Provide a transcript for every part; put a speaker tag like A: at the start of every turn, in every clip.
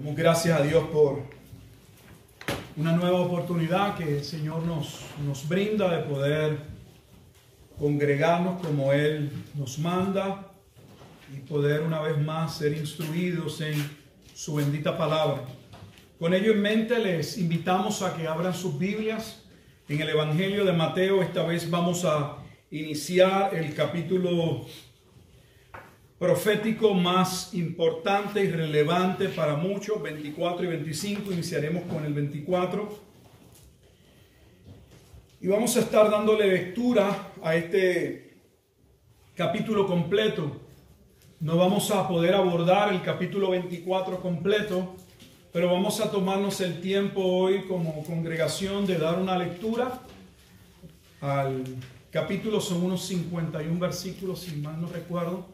A: Damos gracias a Dios por una nueva oportunidad que el Señor nos brinda de poder congregarnos como Él nos manda y poder una vez más ser instruidos en su bendita palabra. Con ello en mente les invitamos a que abran sus Biblias en el Evangelio de Mateo. Esta vez vamos a iniciar el capítulo profético más importante y relevante para muchos, 24 y 25. Iniciaremos con el 24 y vamos a estar dándole lectura a este capítulo completo. No vamos a poder abordar el capítulo 24 completo, pero vamos a tomarnos el tiempo hoy como congregación de dar una lectura al capítulo. Son unos 51 versículos, si mal no recuerdo.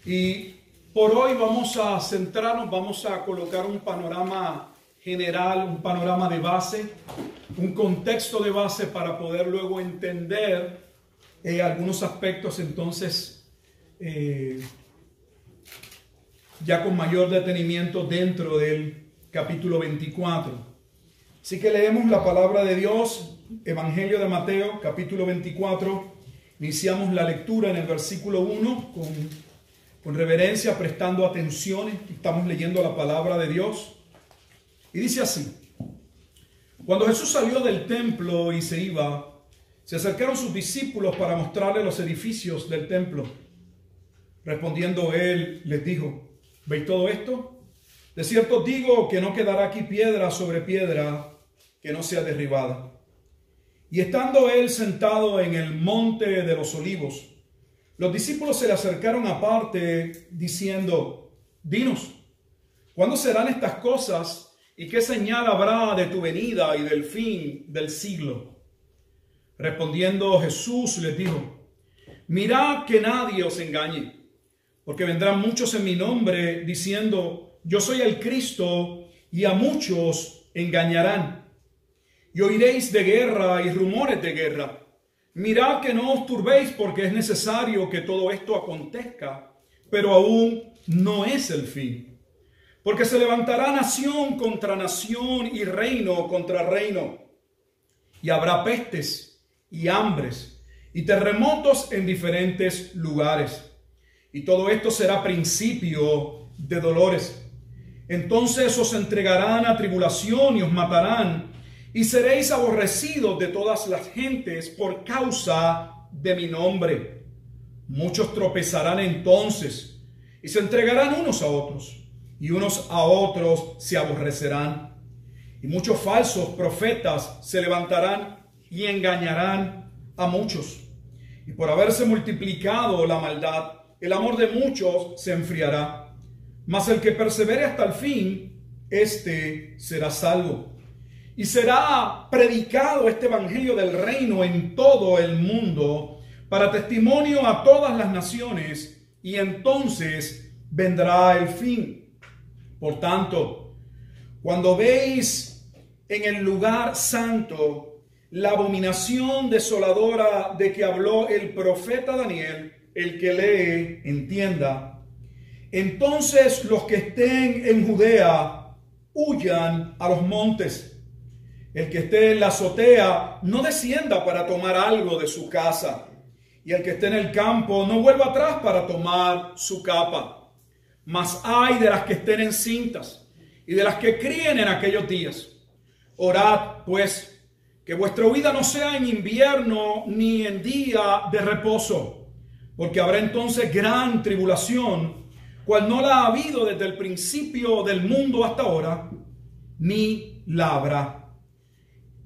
A: Y por hoy vamos a centrarnos, vamos a colocar un panorama general, un panorama de base, un contexto de base para poder luego entender algunos aspectos entonces ya con mayor detenimiento dentro del capítulo 24. Así que leemos la palabra de Dios, Evangelio de Mateo, capítulo 24. Iniciamos la lectura en el versículo 1 con reverencia, prestando atención. Estamos leyendo la palabra de Dios. Y dice así: Cuando Jesús salió del templo y se iba, se acercaron sus discípulos para mostrarle los edificios del templo. Respondiendo él, les dijo: ¿Veis todo esto? De cierto digo que no quedará aquí piedra sobre piedra que no sea derribada. Y estando él sentado en el monte de los olivos, los discípulos se le acercaron aparte, diciendo: Dinos, ¿cuándo serán estas cosas? ¿Y qué señal habrá de tu venida y del fin del siglo? Respondiendo Jesús les dijo: Mirad que nadie os engañe, porque vendrán muchos en mi nombre, diciendo: Yo soy el Cristo, y a muchos engañarán. Y oiréis de guerra y rumores de guerra. Mirad que no os turbéis, porque es necesario que todo esto acontezca, pero aún no es el fin. Porque se levantará nación contra nación y reino contra reino. Y habrá pestes y hambres y terremotos en diferentes lugares. Y todo esto será principio de dolores. Entonces os entregarán a tribulación y os matarán, y seréis aborrecidos de todas las gentes por causa de mi nombre. Muchos tropezarán entonces y se entregarán unos a otros, y unos a otros se aborrecerán. Y muchos falsos profetas se levantarán y engañarán a muchos. Y por haberse multiplicado la maldad, el amor de muchos se enfriará. Mas el que persevere hasta el fin, éste será salvo. Y será predicado este evangelio del reino en todo el mundo para testimonio a todas las naciones, y entonces vendrá el fin. Por tanto, cuando veis en el lugar santo la abominación desoladora de que habló el profeta Daniel, el que lee entienda. Entonces los que estén en Judea huyan a los montes. El que esté en la azotea no descienda para tomar algo de su casa, y el que esté en el campo no vuelva atrás para tomar su capa. Mas ay de las que estén encintas y de las que críen en aquellos días. Orad, pues, que vuestra huida no sea en invierno ni en día de reposo, porque habrá entonces gran tribulación, cual no la ha habido desde el principio del mundo hasta ahora, ni la habrá.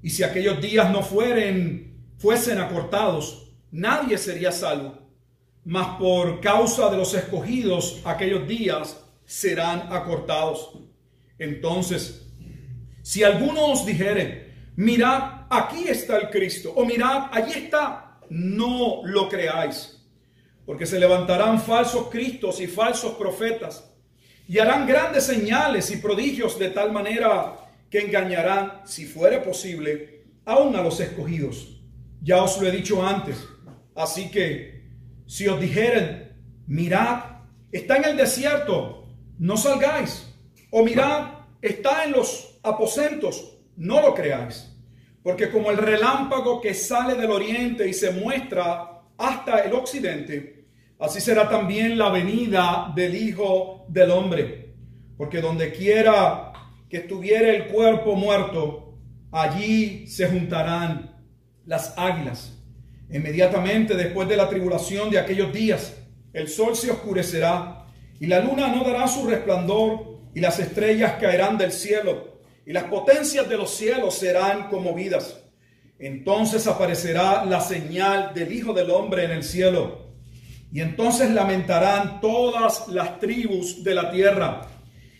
A: Y si aquellos días no fuesen acortados, nadie sería salvo. Mas por causa de los escogidos, aquellos días serán acortados. Entonces, si alguno os dijere: mirad, aquí está el Cristo, o mirad, allí está, no lo creáis. Porque se levantarán falsos cristos y falsos profetas, y harán grandes señales y prodigios, de tal manera que engañarán, si fuere posible, aún a los escogidos. Ya os lo he dicho antes. Así que, si os dijeren: mirad, está en el desierto, no salgáis. O mirad, está en los aposentos, no lo creáis. Porque como el relámpago que sale del oriente y se muestra hasta el occidente, así será también la venida del Hijo del Hombre. Porque donde quiera que estuviere el cuerpo muerto, allí se juntarán las águilas. Inmediatamente después de la tribulación de aquellos días, el sol se oscurecerá y la luna no dará su resplandor y las estrellas caerán del cielo y las potencias de los cielos serán conmovidas. Entonces aparecerá la señal del Hijo del Hombre en el cielo y entonces lamentarán todas las tribus de la tierra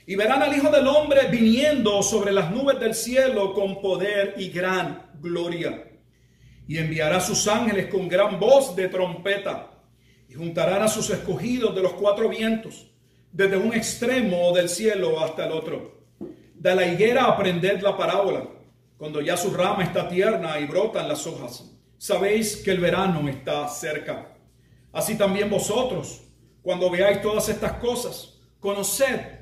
A: y verán al Hijo del Hombre viniendo sobre las nubes del cielo con poder y gran gloria. Y enviará a sus ángeles con gran voz de trompeta, y juntarán a sus escogidos de los cuatro vientos, desde un extremo del cielo hasta el otro. De la higuera aprended la parábola, cuando ya su rama está tierna y brotan las hojas. Sabéis que el verano está cerca. Así también vosotros, cuando veáis todas estas cosas, conoced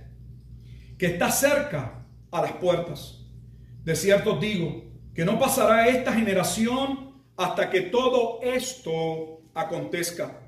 A: que está cerca a las puertas. De cierto os digo, que no pasará esta generación hasta que todo esto acontezca.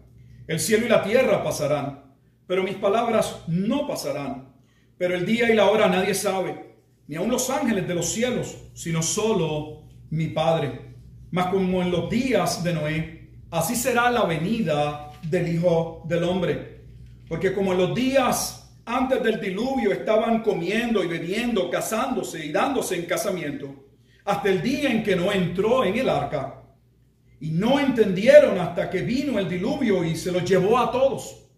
A: El cielo y la tierra pasarán, pero mis palabras no pasarán. Pero el día y la hora nadie sabe, ni aun los ángeles de los cielos, sino solo mi Padre. Mas como en los días de Noé, así será la venida del Hijo del Hombre. Porque como en los días antes del diluvio estaban comiendo y bebiendo, casándose y dándose en casamiento, hasta el día en que Noé entró en el arca, y no entendieron hasta que vino el diluvio y se los llevó a todos.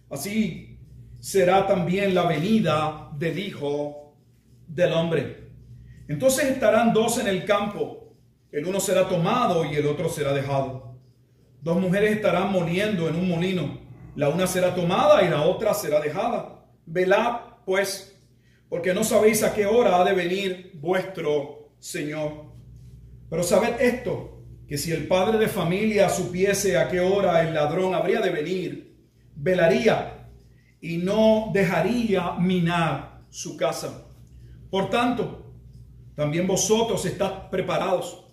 A: Así será también la venida del Hijo del Hombre. Entonces estarán dos en el campo, el uno será tomado y el otro será dejado. Dos mujeres estarán moliendo en un molino, la una será tomada y la otra será dejada. Velad, pues, porque no sabéis a qué hora ha de venir vuestro Señor. Pero sabed esto, que si el padre de familia supiese a qué hora el ladrón habría de venir, velaría y no dejaría minar su casa. Por tanto, también vosotros estad preparados,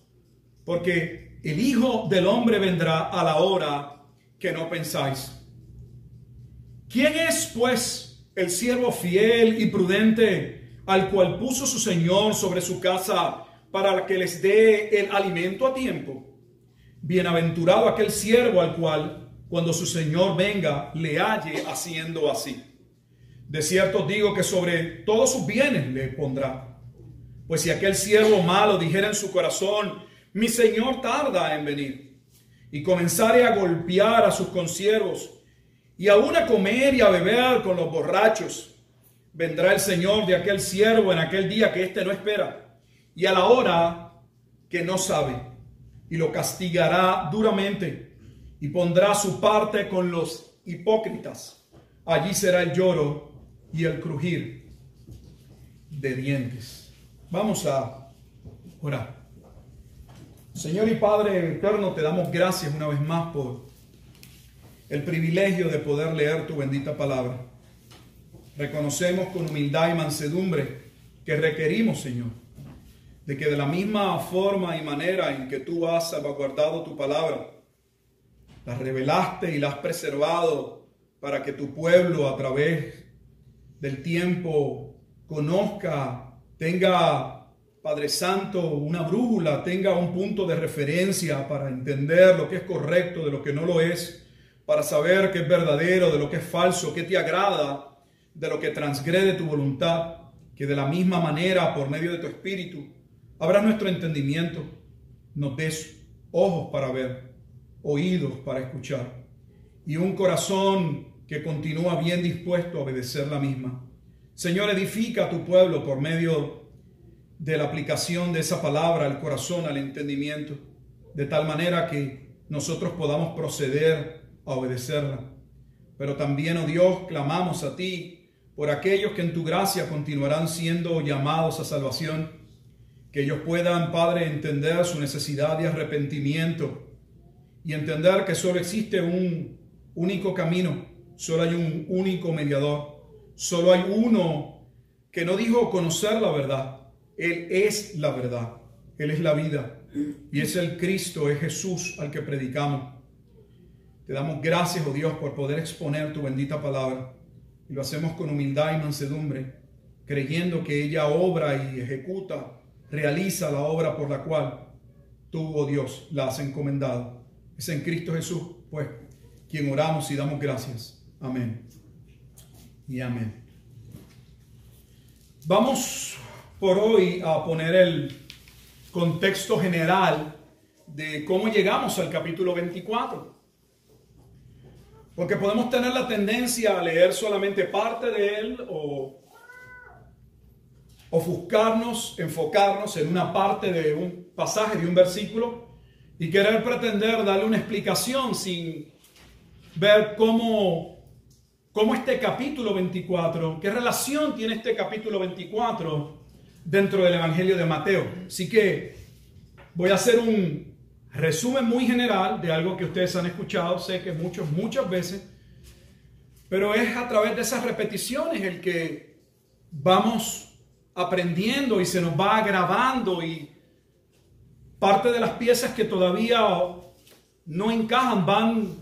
A: porque el Hijo del Hombre vendrá a la hora que no pensáis. ¿Quién es, pues, el siervo fiel y prudente al cual puso su Señor sobre su casa para que les dé el alimento a tiempo? Bienaventurado aquel siervo al cual, cuando su Señor venga, le halle haciendo así. De cierto os digo que sobre todos sus bienes le pondrá. Pues si aquel siervo malo dijera en su corazón, mi Señor tarda en venir, y comenzare a golpear a sus consiervos, y aún a comer y a beber con los borrachos, vendrá el Señor de aquel siervo en aquel día que éste no espera, y a la hora que no sabe, y lo castigará duramente, y pondrá su parte con los hipócritas. Allí será el lloro y el crujir de dientes. Vamos a orar. Señor y Padre eterno, te damos gracias una vez más por el privilegio de poder leer tu bendita palabra. Reconocemos con humildad y mansedumbre que requerimos, Señor, de que de la misma forma y manera en que tú has salvaguardado tu palabra, la revelaste y la has preservado para que tu pueblo a través del tiempo conozca, tenga, Padre Santo, una brújula, tenga un punto de referencia para entender lo que es correcto de lo que no lo es, para saber qué es verdadero de lo que es falso, qué te agrada de lo que transgrede tu voluntad, que de la misma manera, por medio de tu Espíritu, abras nuestro entendimiento, nos des ojos para ver, oídos para escuchar y un corazón que continúa bien dispuesto a obedecer la misma. Señor, edifica a tu pueblo por medio de la aplicación de esa palabra al corazón, al entendimiento, de tal manera que nosotros podamos proceder a obedecerla. Pero también, oh Dios, clamamos a ti por aquellos que en tu gracia continuarán siendo llamados a salvación, que ellos puedan, Padre, entender su necesidad de arrepentimiento y entender que solo existe un único camino, solo hay un único mediador, solo hay uno que no dijo conocer la verdad. Él es la verdad. Él es la vida. Y es el Cristo, es Jesús al que predicamos. Te damos gracias, oh Dios, por poder exponer tu bendita palabra. Y lo hacemos con humildad y mansedumbre, creyendo que ella obra y ejecuta, realiza la obra por la cual tú, oh Dios, la has encomendado. Es en Cristo Jesús, pues, quien oramos y damos gracias. Amén. Y amén. Vamos por hoy a poner el contexto general de cómo llegamos al capítulo 24. Porque podemos tener la tendencia a leer solamente parte de él o ofuscarnos, enfocarnos en una parte de un pasaje, de un versículo, y querer pretender darle una explicación sin ver cómo este capítulo 24, qué relación tiene este capítulo 24 dentro del Evangelio de Mateo. Así que voy a hacer un resumen muy general de algo que ustedes han escuchado, sé que muchas veces, pero es a través de esas repeticiones el que vamos aprendiendo y se nos va agravando, y parte de las piezas que todavía no encajan van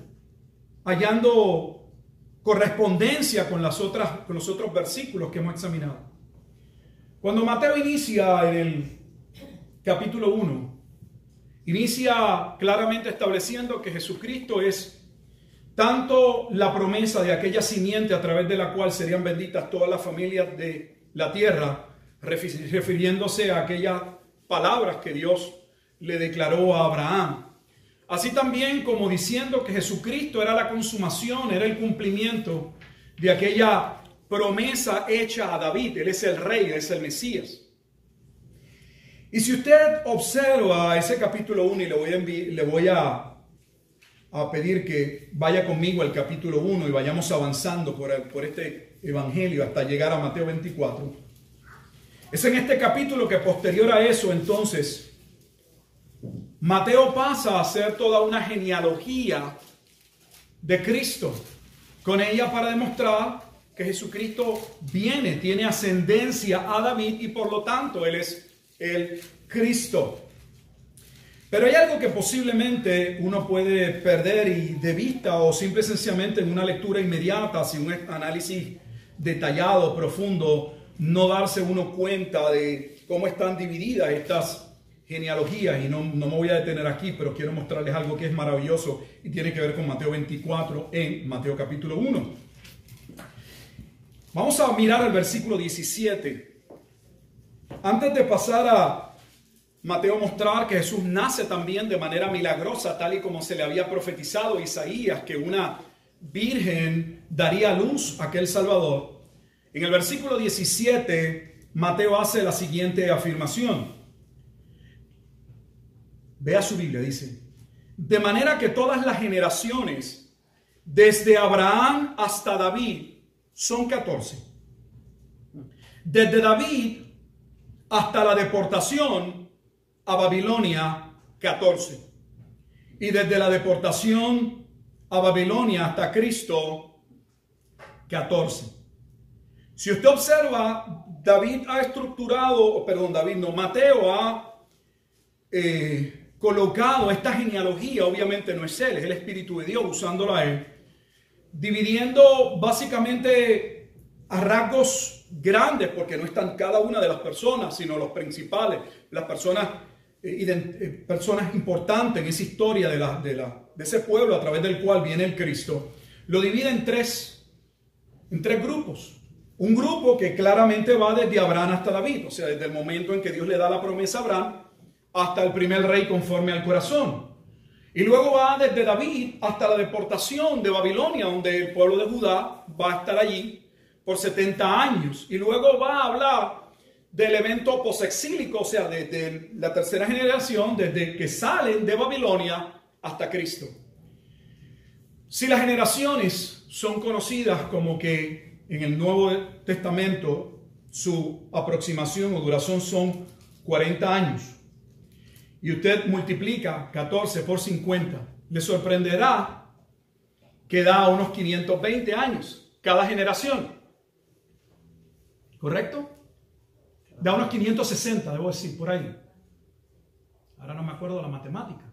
A: hallando correspondencia con los otros versículos que hemos examinado. Cuando Mateo inicia en el capítulo 1, inicia claramente estableciendo que Jesucristo es tanto la promesa de aquella simiente a través de la cual serían benditas todas las familias de la tierra, refiriéndose a aquellas palabras que Dios le declaró a Abraham. Así también como diciendo que Jesucristo era la consumación, era el cumplimiento de aquella promesa hecha a David. Él es el rey, él es el Mesías. Y si usted observa ese capítulo 1, y le voy a pedir que vaya conmigo al capítulo 1 y vayamos avanzando por este evangelio hasta llegar a Mateo 24. Es en este capítulo que posterior a eso, entonces, Mateo pasa a hacer toda una genealogía de Cristo, con ella para demostrar que Jesucristo tiene ascendencia a David y por lo tanto Él es el Cristo. Pero hay algo que posiblemente uno puede perder de vista, o simple y sencillamente en una lectura inmediata, sin un análisis detallado, profundo, no darse uno cuenta de cómo están divididas estas genealogías. Y no me voy a detener aquí, pero quiero mostrarles algo que es maravilloso y tiene que ver con Mateo 24 en Mateo capítulo 1. Vamos a mirar el versículo 17. Antes de pasar a Mateo mostrar que Jesús nace también de manera milagrosa, tal y como se le había profetizado a Isaías, que una virgen daría a luz a aquel Salvador. En el versículo 17, Mateo hace la siguiente afirmación. Vea su Biblia, dice: de manera que todas las generaciones, desde Abraham hasta David, son 14. Desde David hasta la deportación a Babilonia, 14. Y desde la deportación a Babilonia hasta Cristo, 14. Si usted observa, Mateo ha colocado esta genealogía, obviamente no es él, es el Espíritu de Dios usándola a él, dividiendo básicamente a rasgos grandes, porque no están cada una de las personas, sino los principales, las personas importantes en esa historia de ese pueblo a través del cual viene el Cristo. Lo divide en tres grupos. Un grupo que claramente va desde Abraham hasta David, o sea, desde el momento en que Dios le da la promesa a Abraham hasta el primer rey conforme al corazón. Y luego va desde David hasta la deportación de Babilonia, donde el pueblo de Judá va a estar allí por 70 años. Y luego va a hablar del evento posexílico, o sea, desde la tercera generación, desde que salen de Babilonia hasta Cristo. Si las generaciones son conocidas como que en el Nuevo Testamento su aproximación o duración son 40 años, y usted multiplica 14 por 50, le sorprenderá que da unos 520 años cada generación. ¿Correcto? Da unos 560, debo decir, por ahí. Ahora no me acuerdo la matemática.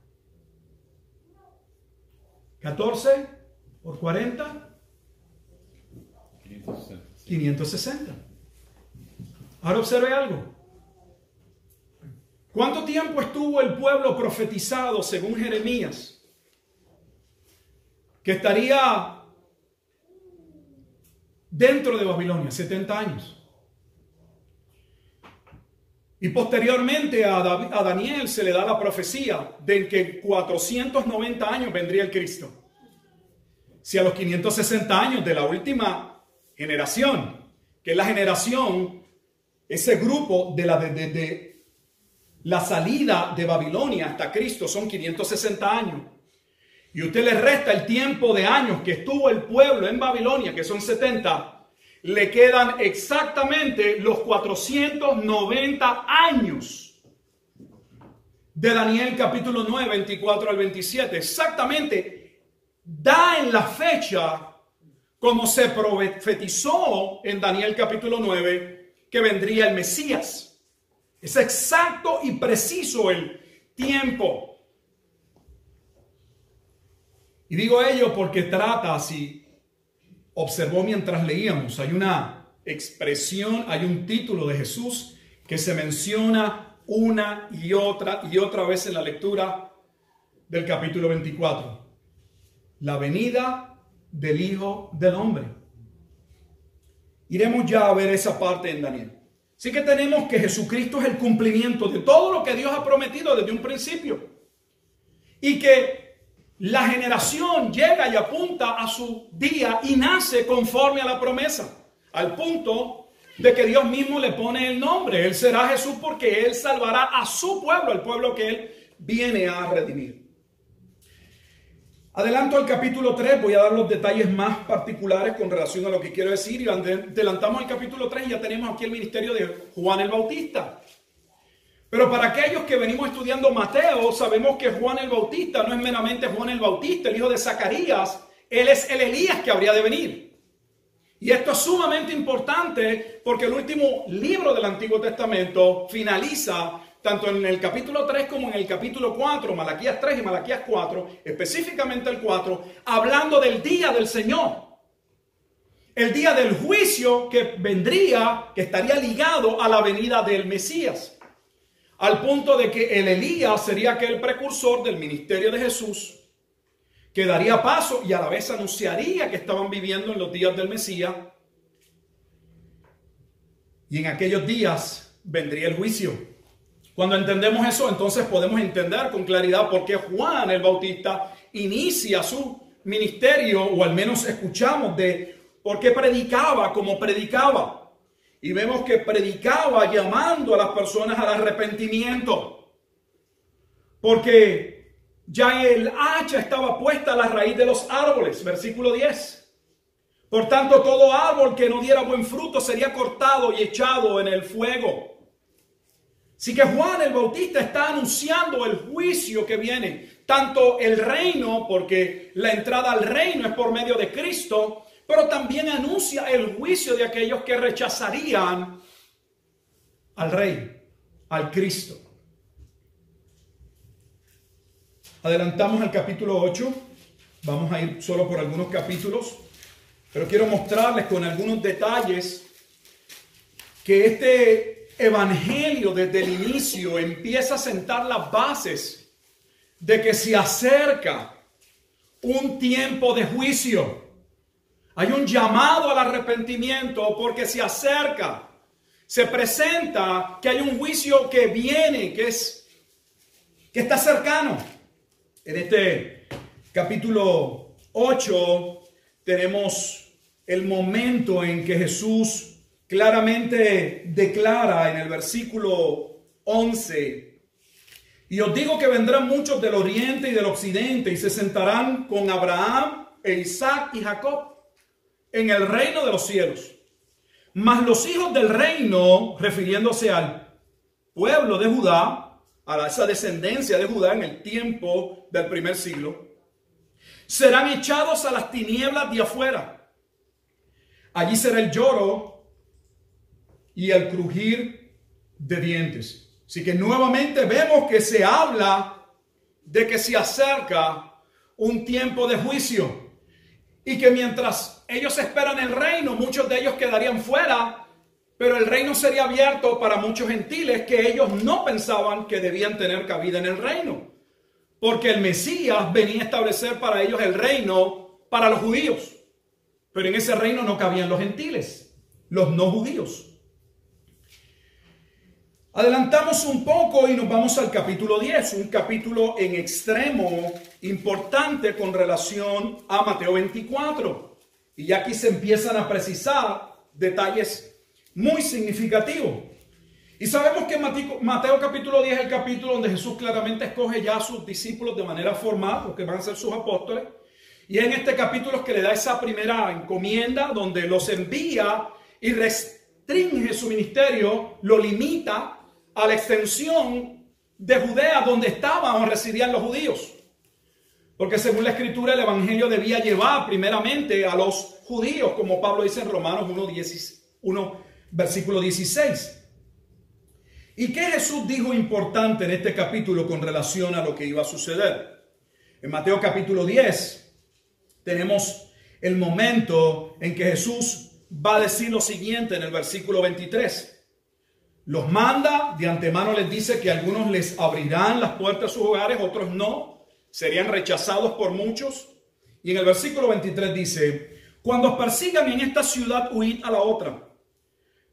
A: 14 por 40. 560. Ahora observe algo. ¿Cuánto tiempo estuvo el pueblo profetizado según Jeremías? Que estaría dentro de Babilonia, 70 años. Y posteriormente a Daniel se le da la profecía de que en 490 años vendría el Cristo. Si a los 560 años de la última generación, que es la generación, ese grupo de la salida de Babilonia hasta Cristo son 560 años, y usted le resta el tiempo de años que estuvo el pueblo en Babilonia, que son 70, le quedan exactamente los 490 años de Daniel capítulo 9, 24 al 27. Exactamente da en la fecha como se profetizó en Daniel capítulo 9 que vendría el Mesías. Es exacto y preciso el tiempo. Y digo ello porque trata, si observó mientras leíamos, hay una expresión, hay un título de Jesús que se menciona una y otra vez en la lectura del capítulo 24. La venida del Hijo del Hombre. Iremos ya a ver esa parte en Daniel. Así que tenemos que Jesucristo es el cumplimiento de todo lo que Dios ha prometido desde un principio. Y que la generación llega y apunta a su día y nace conforme a la promesa. Al punto de que Dios mismo le pone el nombre. Él será Jesús porque Él salvará a su pueblo, el pueblo que Él viene a redimir. Adelanto al capítulo 3, voy a dar los detalles más particulares con relación a lo que quiero decir. Y adelantamos al capítulo 3 y ya tenemos aquí el ministerio de Juan el Bautista. Pero para aquellos que venimos estudiando Mateo, sabemos que Juan el Bautista no es meramente Juan el Bautista, el hijo de Zacarías. Él es el Elías que habría de venir. Y esto es sumamente importante porque el último libro del Antiguo Testamento finaliza tanto en el capítulo 3 como en el capítulo 4, Malaquías 3 y Malaquías 4, específicamente el 4, hablando del día del Señor. El día del juicio que vendría, que estaría ligado a la venida del Mesías. Al punto de que el Elías sería aquel precursor del ministerio de Jesús, que daría paso y a la vez anunciaría que estaban viviendo en los días del Mesías. Y en aquellos días vendría el juicio. Cuando entendemos eso, entonces podemos entender con claridad por qué Juan el Bautista inicia su ministerio, o al menos escuchamos de por qué predicaba como predicaba. Y vemos que predicaba llamando a las personas al arrepentimiento. Porque ya el hacha estaba puesta a la raíz de los árboles. Versículo 10. Por tanto, todo árbol que no diera buen fruto sería cortado y echado en el fuego. Así que Juan el Bautista está anunciando el juicio que viene. Tanto el reino, porque la entrada al reino es por medio de Cristo, pero también anuncia el juicio de aquellos que rechazarían al Rey, al Cristo. Adelantamos al capítulo 8. Vamos a ir solo por algunos capítulos, pero quiero mostrarles con algunos detalles que este evangelio desde el inicio empieza a sentar las bases de que se acerca un tiempo de juicio. Hay un llamado al arrepentimiento porque se acerca, se presenta que hay un juicio que viene, que está cercano. En este capítulo 8 tenemos el momento en que Jesús claramente declara en el versículo 11: y os digo que vendrán muchos del oriente y del occidente y se sentarán con Abraham e Isaac y Jacob en el reino de los cielos. Mas los hijos del reino, refiriéndose al pueblo de Judá, a esa descendencia de Judá en el tiempo del primer siglo, serán echados a las tinieblas de afuera. Allí será el lloro y el crujir de dientes. Así que nuevamente vemos que se habla de que se acerca un tiempo de juicio y que mientras ellos esperan el reino, muchos de ellos quedarían fuera, pero el reino sería abierto para muchos gentiles que ellos no pensaban que debían tener cabida en el reino, porque el Mesías venía a establecer para ellos el reino para los judíos, pero en ese reino no cabían los gentiles, los no judíos. Adelantamos un poco y nos vamos al capítulo 10, un capítulo en extremo importante con relación a Mateo 24. Y ya aquí se empiezan a precisar detalles muy significativos. Y sabemos que Mateo capítulo 10 es el capítulo donde Jesús claramente escoge ya a sus discípulos de manera formal, los que van a ser sus apóstoles. Y en este capítulo es que le da esa primera encomienda donde los envía y restringe su ministerio, lo limita a la extensión de Judea donde estaban o residían los judíos. Porque según la Escritura el Evangelio debía llevar primeramente a los judíos, como Pablo dice en Romanos 1, versículo 16. ¿Y qué Jesús dijo importante en este capítulo con relación a lo que iba a suceder? En Mateo capítulo 10 tenemos el momento en que Jesús va a decir lo siguiente en el versículo 23. Los manda, de antemano les dice que algunos les abrirán las puertas de sus hogares, otros no, serían rechazados por muchos. Y en el versículo 23 dice, cuando os persigan en esta ciudad, huid a la otra,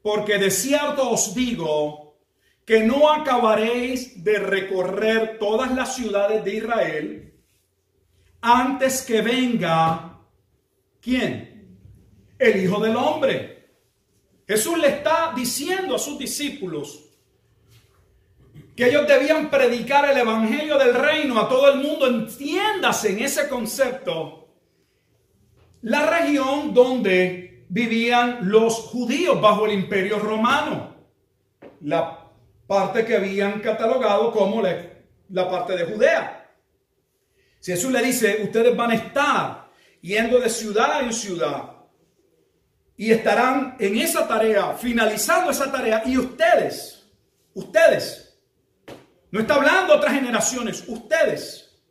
A: porque de cierto os digo que no acabaréis de recorrer todas las ciudades de Israel antes que venga, ¿quién? El Hijo del Hombre. Jesús le está diciendo a sus discípulos que ellos debían predicar el evangelio del reino a todo el mundo. Entiéndase en ese concepto la región donde vivían los judíos bajo el imperio romano, la parte que habían catalogado como la parte de Judea. Si Jesús le dice, ustedes van a estar yendo de ciudad en ciudad y estarán en esa tarea, finalizando esa tarea, y ustedes, no está hablando de otras generaciones, ustedes,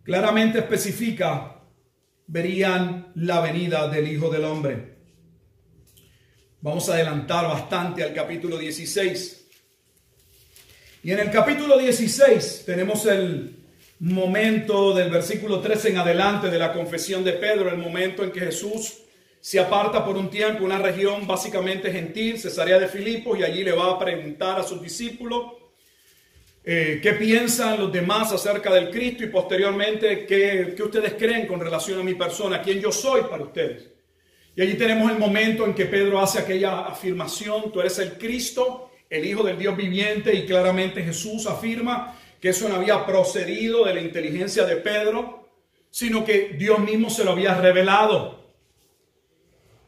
A: claramente especifica, verían la venida del Hijo del Hombre. Vamos a adelantar bastante al capítulo 16. Y en el capítulo 16 tenemos el momento del versículo 13 en adelante de la confesión de Pedro, el momento en que Jesús se aparta por un tiempo, una región básicamente gentil, Cesarea de Filipos, y allí le va a preguntar a sus discípulos qué piensan los demás acerca del Cristo y posteriormente qué ustedes creen con relación a mi persona, quién yo soy para ustedes. Y allí tenemos el momento en que Pedro hace aquella afirmación, tú eres el Cristo, el Hijo del Dios viviente, y claramente Jesús afirma que eso no había procedido de la inteligencia de Pedro, sino que Dios mismo se lo había revelado.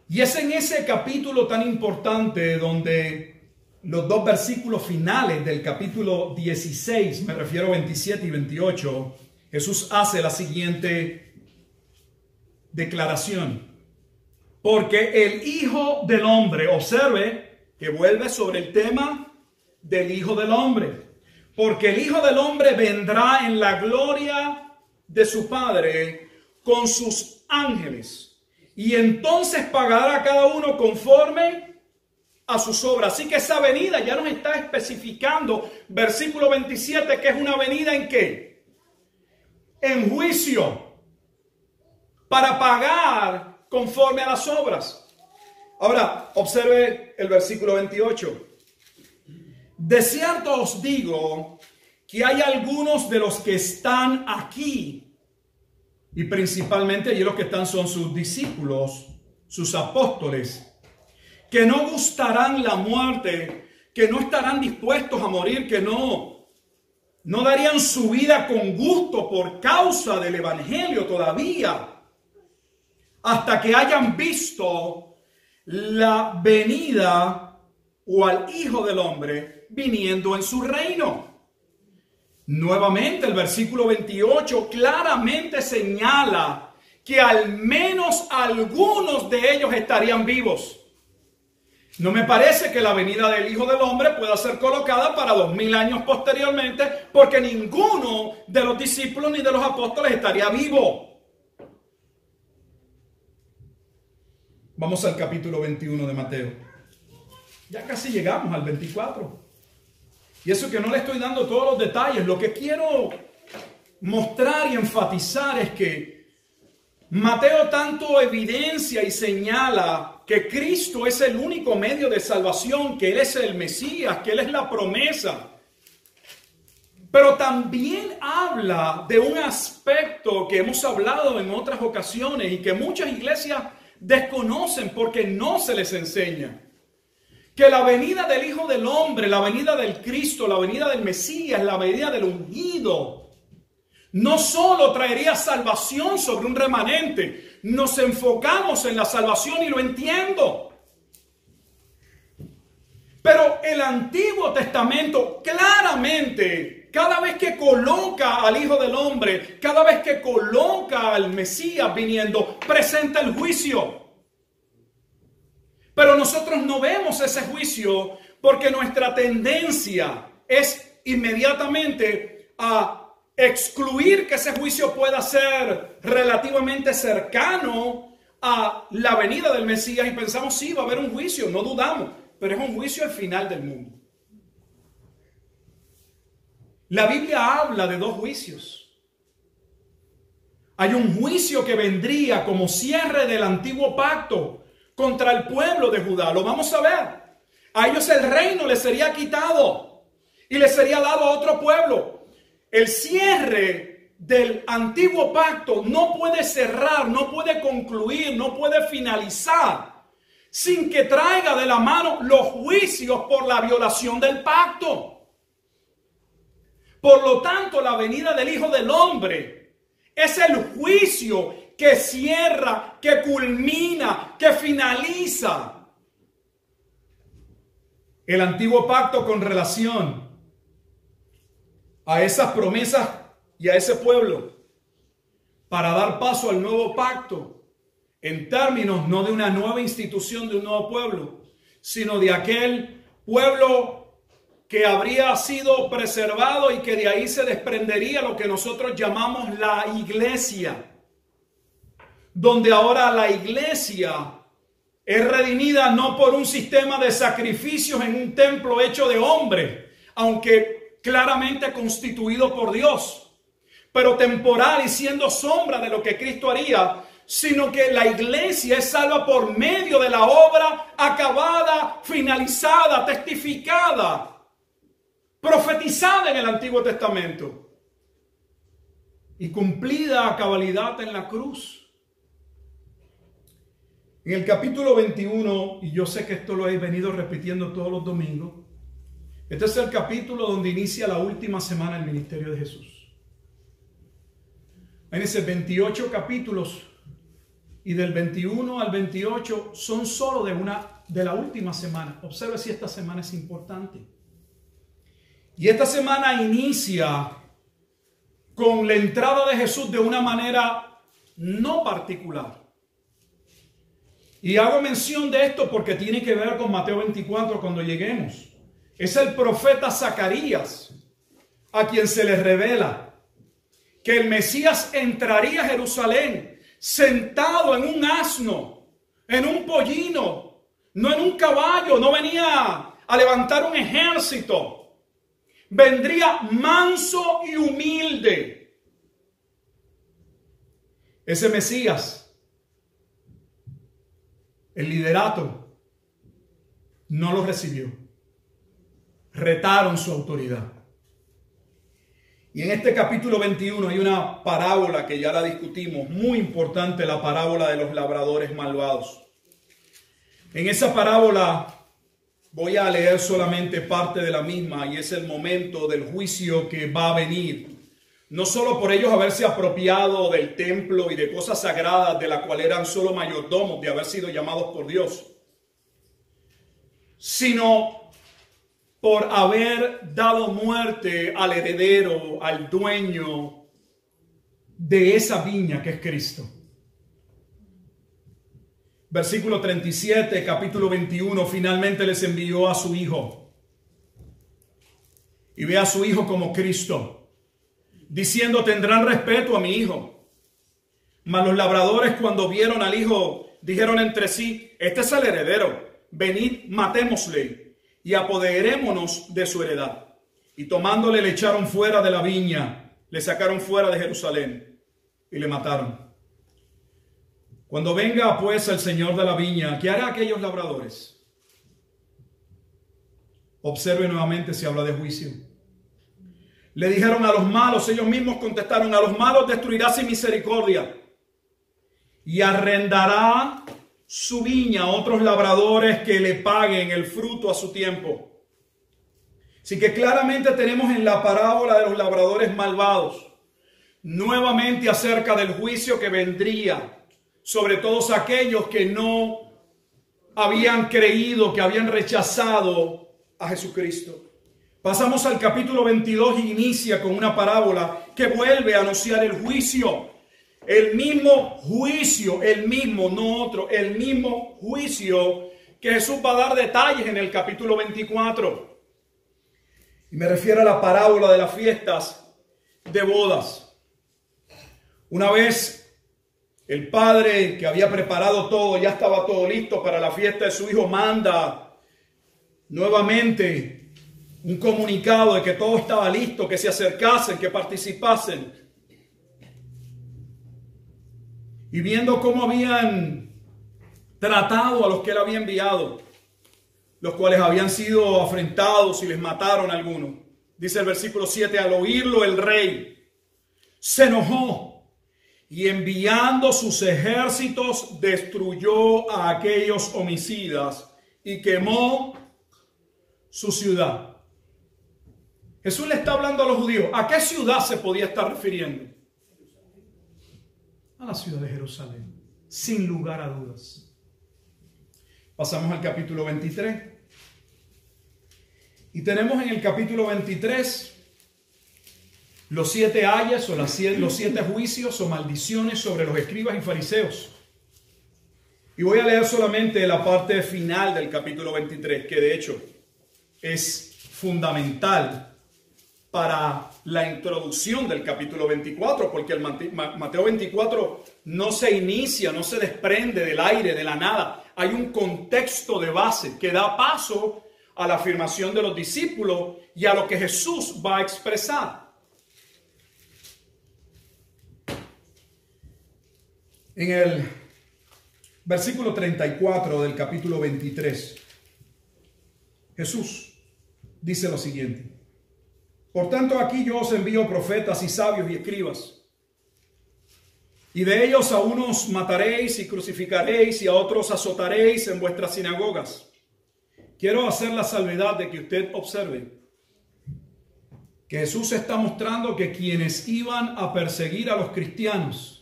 A: Y es en ese capítulo tan importante donde los dos versículos finales del capítulo 16, me refiero a 27 y 28, Jesús hace la siguiente declaración. Porque el Hijo del Hombre, observe que vuelve sobre el tema del Hijo del Hombre. Porque el Hijo del Hombre vendrá en la gloria de su Padre con sus ángeles. Y entonces pagará a cada uno conforme a sus obras. Así que esa venida ya nos está especificando, versículo 27, que es una venida ¿en qué? En juicio, para pagar conforme a las obras. Ahora, observe el versículo 28. De cierto os digo que hay algunos de los que están aquí, y principalmente allí los que están son sus discípulos, sus apóstoles, que no gustarán la muerte, que no estarán dispuestos a morir, que no darían su vida con gusto por causa del evangelio todavía, hasta que hayan visto la venida o al Hijo del Hombre viniendo en su reino. Nuevamente el versículo 28 claramente señala que al menos algunos de ellos estarían vivos. No me parece que la venida del Hijo del Hombre pueda ser colocada para 2000 años posteriormente, porque ninguno de los discípulos ni de los apóstoles estaría vivo. Vamos al capítulo 21 de Mateo. Ya casi llegamos al 24. Y eso que no le estoy dando todos los detalles. Lo que quiero mostrar y enfatizar es que Mateo tanto evidencia y señala que Cristo es el único medio de salvación, que Él es el Mesías, que Él es la promesa. Pero también habla de un aspecto que hemos hablado en otras ocasiones y que muchas iglesias desconocen porque no se les enseña. Que la venida del Hijo del Hombre, la venida del Cristo, la venida del Mesías, la venida del ungido, no solo traería salvación sobre un remanente. Nos enfocamos en la salvación y lo entiendo. Pero el Antiguo Testamento claramente, cada vez que coloca al Hijo del Hombre, cada vez que coloca al Mesías viniendo, presenta el juicio. Pero nosotros no vemos ese juicio porque nuestra tendencia es inmediatamente a excluir que ese juicio pueda ser relativamente cercano a la venida del Mesías y pensamos, sí, va a haber un juicio, no dudamos, pero es un juicio al final del mundo. La Biblia habla de dos juicios. Hay un juicio que vendría como cierre del antiguo pacto contra el pueblo de Judá. Lo vamos a ver. A ellos el reino les sería quitado y les sería dado a otro pueblo. El cierre del antiguo pacto no puede cerrar, no puede concluir, no puede finalizar sin que traiga de la mano los juicios por la violación del pacto. Por lo tanto, la venida del Hijo del Hombre es el juicio que cierra, que culmina, que finaliza el antiguo pacto con relación a esas promesas y a ese pueblo, para dar paso al nuevo pacto, en términos no de una nueva institución, de un nuevo pueblo, sino de aquel pueblo que habría sido preservado y que de ahí se desprendería lo que nosotros llamamos la iglesia, donde ahora la iglesia es redimida no por un sistema de sacrificios en un templo hecho de hombre, aunque claramente constituido por Dios, pero temporal y siendo sombra de lo que Cristo haría, sino que la iglesia es salva por medio de la obra acabada, finalizada, testificada, profetizada en el Antiguo Testamento y cumplida a cabalidad en la cruz. En el capítulo 21, y yo sé que esto lo he venido repitiendo todos los domingos, este es el capítulo donde inicia la última semana del ministerio de Jesús. En ese 28 capítulos y del 21 al 28 son solo de la última semana. Observe si esta semana es importante. Y esta semana inicia con la entrada de Jesús de una manera no particular. Y hago mención de esto porque tiene que ver con Mateo 24 cuando lleguemos. Es el profeta Zacarías a quien se le revela que el Mesías entraría a Jerusalén sentado en un asno, en un pollino, no en un caballo, no venía a levantar un ejército. Vendría manso y humilde. Ese Mesías, el liderato, no lo recibió. Retaron su autoridad. Y en este capítulo 21 hay una parábola que ya la discutimos, muy importante, la parábola de los labradores malvados. En esa parábola voy a leer solamente parte de la misma y es el momento del juicio que va a venir. No solo por ellos haberse apropiado del templo y de cosas sagradas de la cual eran solo mayordomos, de haber sido llamados por Dios, sino por haber dado muerte al heredero, al dueño de esa viña que es Cristo. Versículo 37, capítulo 21, finalmente les envió a su hijo. Y ve a su hijo como Cristo, diciendo: tendrán respeto a mi hijo. Mas los labradores, cuando vieron al hijo, dijeron entre sí: este es el heredero, venid, matémosle y apoderémonos de su heredad. Y tomándole le echaron fuera de la viña, le sacaron fuera de Jerusalén y le mataron. Cuando venga pues el Señor de la viña, ¿qué hará aquellos labradores? Observe nuevamente si habla de juicio. Le dijeron a los malos, ellos mismos contestaron: a los malos destruirá sin misericordia y arrendará su viña a otros labradores que le paguen el fruto a su tiempo. Así que claramente tenemos en la parábola de los labradores malvados nuevamente acerca del juicio que vendría sobre todos aquellos que no habían creído, que habían rechazado a Jesucristo. Pasamos al capítulo 22 y inicia con una parábola que vuelve a anunciar el juicio. El mismo juicio, el mismo, no otro, el mismo juicio que Jesús va a dar detalles en el capítulo 24. Y me refiero a la parábola de las fiestas de bodas. Una vez el padre, que había preparado todo, ya estaba todo listo para la fiesta de su hijo, manda nuevamente un comunicado de que todo estaba listo, que se acercasen, que participasen. Y viendo cómo habían tratado a los que él había enviado, los cuales habían sido afrentados y les mataron a algunos, dice el versículo 7, al oírlo el rey se enojó y enviando sus ejércitos destruyó a aquellos homicidas y quemó su ciudad. Jesús le está hablando a los judíos. ¿A qué ciudad se podía estar refiriendo? A la ciudad de Jerusalén, sin lugar a dudas. Pasamos al capítulo 23. Y tenemos en el capítulo 23 los 7 ayes o los 7 juicios o maldiciones sobre los escribas y fariseos. Y voy a leer solamente la parte final del capítulo 23, que de hecho es fundamental para la introducción del capítulo 24, porque el Mateo 24 no se inicia, no se desprende del aire, de la nada. Hay un contexto de base que da paso a la afirmación de los discípulos y a lo que Jesús va a expresar. En el versículo 34 del capítulo 23, Jesús dice lo siguiente: por tanto, aquí yo os envío profetas y sabios y escribas, y de ellos a unos mataréis y crucificaréis y a otros azotaréis en vuestras sinagogas. Quiero hacer la salvedad de que usted observe que Jesús está mostrando que quienes iban a perseguir a los cristianos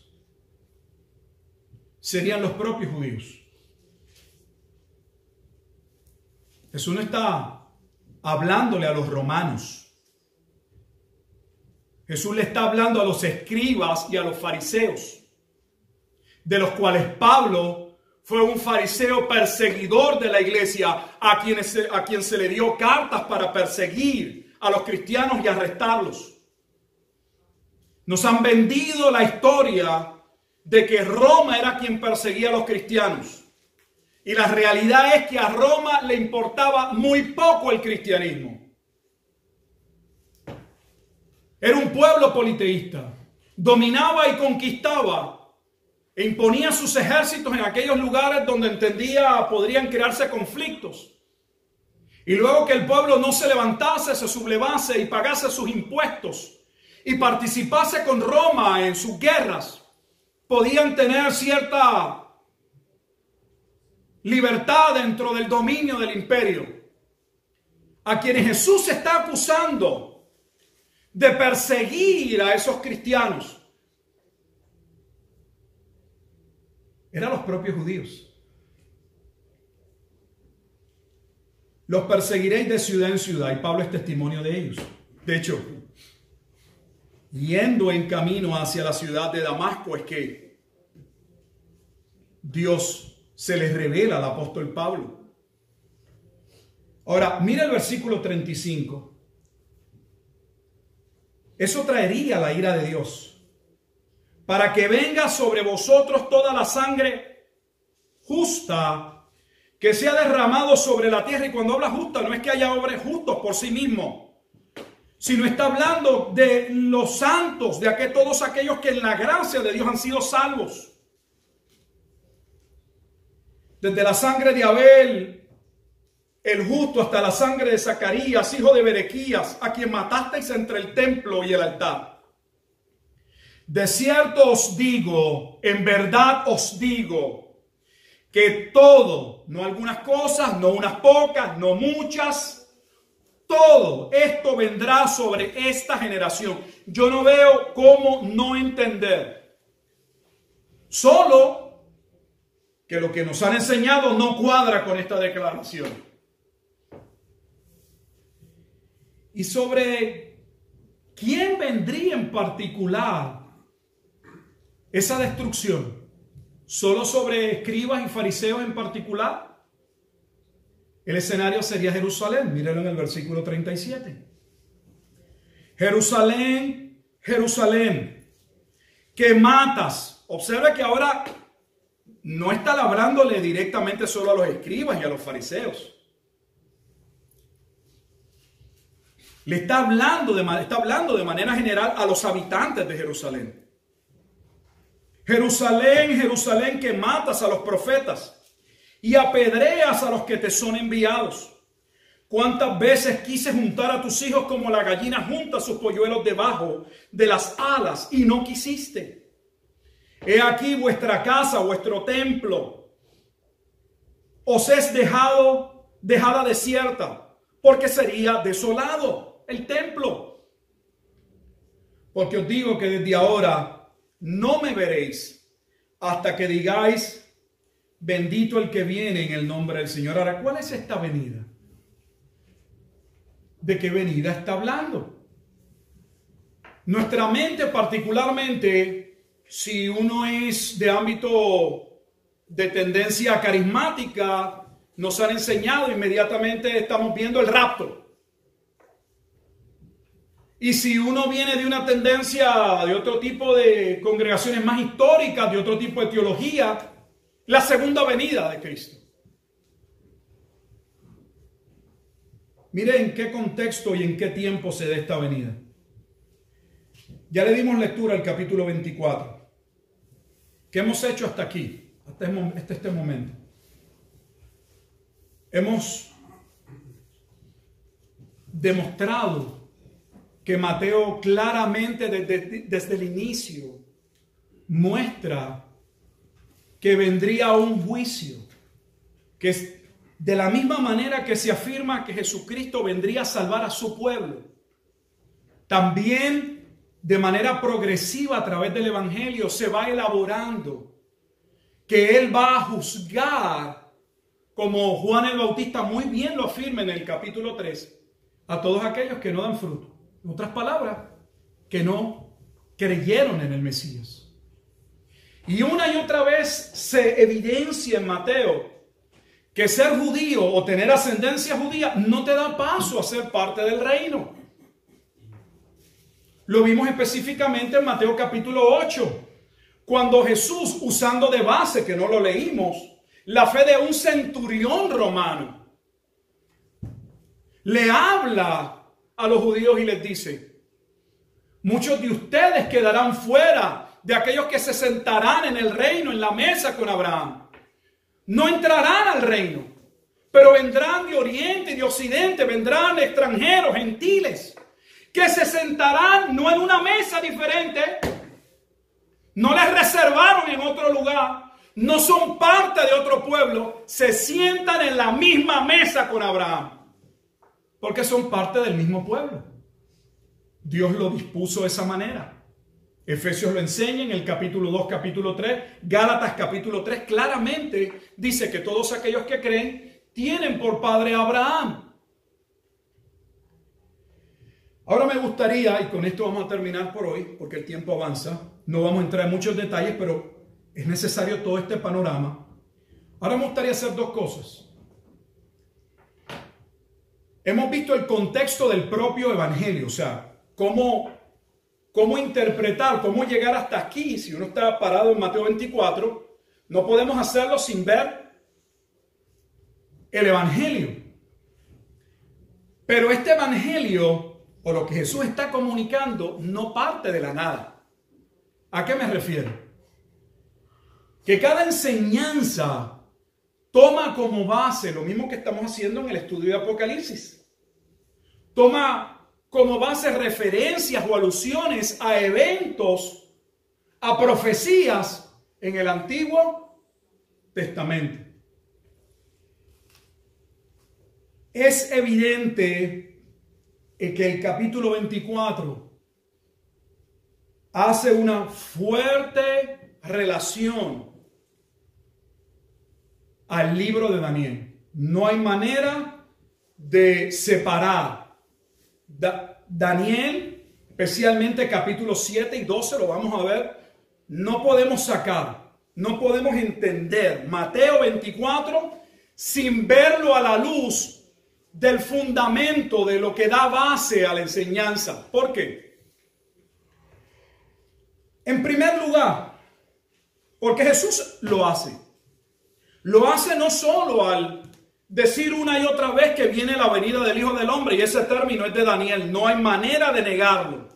A: serían los propios judíos. Jesús no está hablándole a los romanos. Jesús le está hablando a los escribas y a los fariseos, de los cuales Pablo fue un fariseo perseguidor de la iglesia, a quien se le dio cartas para perseguir a los cristianos y arrestarlos. Nos han vendido la historia de que Roma era quien perseguía a los cristianos. Y la realidad es que a Roma le importaba muy poco el cristianismo. Era un pueblo politeísta. Dominaba y conquistaba e imponía sus ejércitos en aquellos lugares donde entendía podrían crearse conflictos. Y luego que el pueblo no se levantase, se sublevase y pagase sus impuestos y participase con Roma en sus guerras, podían tener cierta libertad dentro del dominio del imperio. A quienes Jesús está acusando de perseguir a esos cristianos eran los propios judíos. Los perseguiréis de ciudad en ciudad, y Pablo es testimonio de ellos. De hecho, yendo en camino hacia la ciudad de Damasco, es que Dios se les revela al apóstol Pablo. Ahora, mira el versículo 35. Eso traería la ira de Dios, para que venga sobre vosotros toda la sangre justa que se ha derramado sobre la tierra. Y cuando habla justa, no es que haya hombres justos por sí mismos, sino está hablando de los santos, de todos aquellos que en la gracia de Dios han sido salvos. Desde la sangre de Abel, el justo, hasta la sangre de Zacarías, hijo de Berequías, a quien matasteis entre el templo y el altar. De cierto os digo, en verdad os digo, que todo, no algunas cosas, no unas pocas, no muchas, todo esto vendrá sobre esta generación. Yo no veo cómo no entender. Solo que lo que nos han enseñado no cuadra con esta declaración. Y sobre quién vendría en particular esa destrucción. ¿Solo sobre escribas y fariseos en particular? El escenario sería Jerusalén. Mírenlo en el versículo 37. Jerusalén, Jerusalén, que matas. Observe que ahora no está hablándole directamente solo a los escribas y a los fariseos. Le está hablando de manera general a los habitantes de Jerusalén. Jerusalén, Jerusalén, que matas a los profetas y apedreas a los que te son enviados. ¿Cuántas veces quise juntar a tus hijos como la gallina junta sus polluelos debajo de las alas y no quisiste? He aquí vuestra vuestro templo, os es dejada desierta, porque sería desolado el templo. Porque os digo que desde ahora no me veréis hasta que digáis, bendito el que viene en el nombre del Señor. Ahora, ¿cuál es esta venida? ¿De qué venida está hablando? Nuestra mente particularmente, si uno es de ámbito de tendencia carismática, nos han enseñado inmediatamente, estamos viendo el rapto. Y si uno viene de una tendencia de otro tipo de congregaciones más históricas, de otro tipo de teología, la segunda venida de Cristo. Mire en qué contexto y en qué tiempo se da esta venida. Ya le dimos lectura al capítulo 24. ¿Qué hemos hecho hasta aquí? Hasta este momento. Hemos demostrado que Mateo claramente desde el inicio muestra que vendría un juicio, que es de la misma manera que se afirma que Jesucristo vendría a salvar a su pueblo, también de manera progresiva a través del Evangelio se va elaborando que Él va a juzgar, como Juan el Bautista muy bien lo afirma en el capítulo 3, a todos aquellos que no dan fruto. En otras palabras, que no creyeron en el Mesías. Y una y otra vez se evidencia en Mateo que ser judío o tener ascendencia judía no te da paso a ser parte del reino. Lo vimos específicamente en Mateo capítulo 8, cuando Jesús, usando de base, que no lo leímos, la fe de un centurión romano, le habla a los judíos y les dice, muchos de ustedes quedarán fuera de aquellos que se sentarán en el reino, en la mesa con Abraham. No entrarán al reino, pero vendrán de oriente y de occidente, vendrán extranjeros, gentiles, que se sentarán no en una mesa diferente, no les reservaron en otro lugar, no son parte de otro pueblo, se sientan en la misma mesa con Abraham, porque son parte del mismo pueblo. Dios lo dispuso de esa manera. Efesios lo enseña en el capítulo 2, capítulo 3. Gálatas capítulo 3 claramente dice que todos aquellos que creen tienen por padre a Abraham. Ahora me gustaría, y con esto vamos a terminar por hoy, porque el tiempo avanza, no vamos a entrar en muchos detalles, pero es necesario todo este panorama. Ahora me gustaría hacer dos cosas. Hemos visto el contexto del propio evangelio, o sea, cómo interpretar, cómo llegar hasta aquí. Si uno está parado en Mateo 24, no podemos hacerlo sin ver el evangelio. Pero este evangelio, o lo que Jesús está comunicando, no parte de la nada. ¿A qué me refiero? Que cada enseñanza toma como base lo mismo que estamos haciendo en el estudio de Apocalipsis. Toma como base referencias o alusiones a eventos, a profecías en el Antiguo Testamento. Es evidente que el capítulo 24 hace una fuerte relación al libro de Daniel. No hay manera de separar Daniel, especialmente capítulos 7 y 12, lo vamos a ver. No podemos sacar, no podemos entender Mateo 24 sin verlo a la luz del fundamento de lo que da base a la enseñanza. ¿Por qué? En primer lugar, porque Jesús lo hace. Lo hace no solo al decir una y otra vez que viene la venida del Hijo del Hombre, y ese término es de Daniel, no hay manera de negarlo,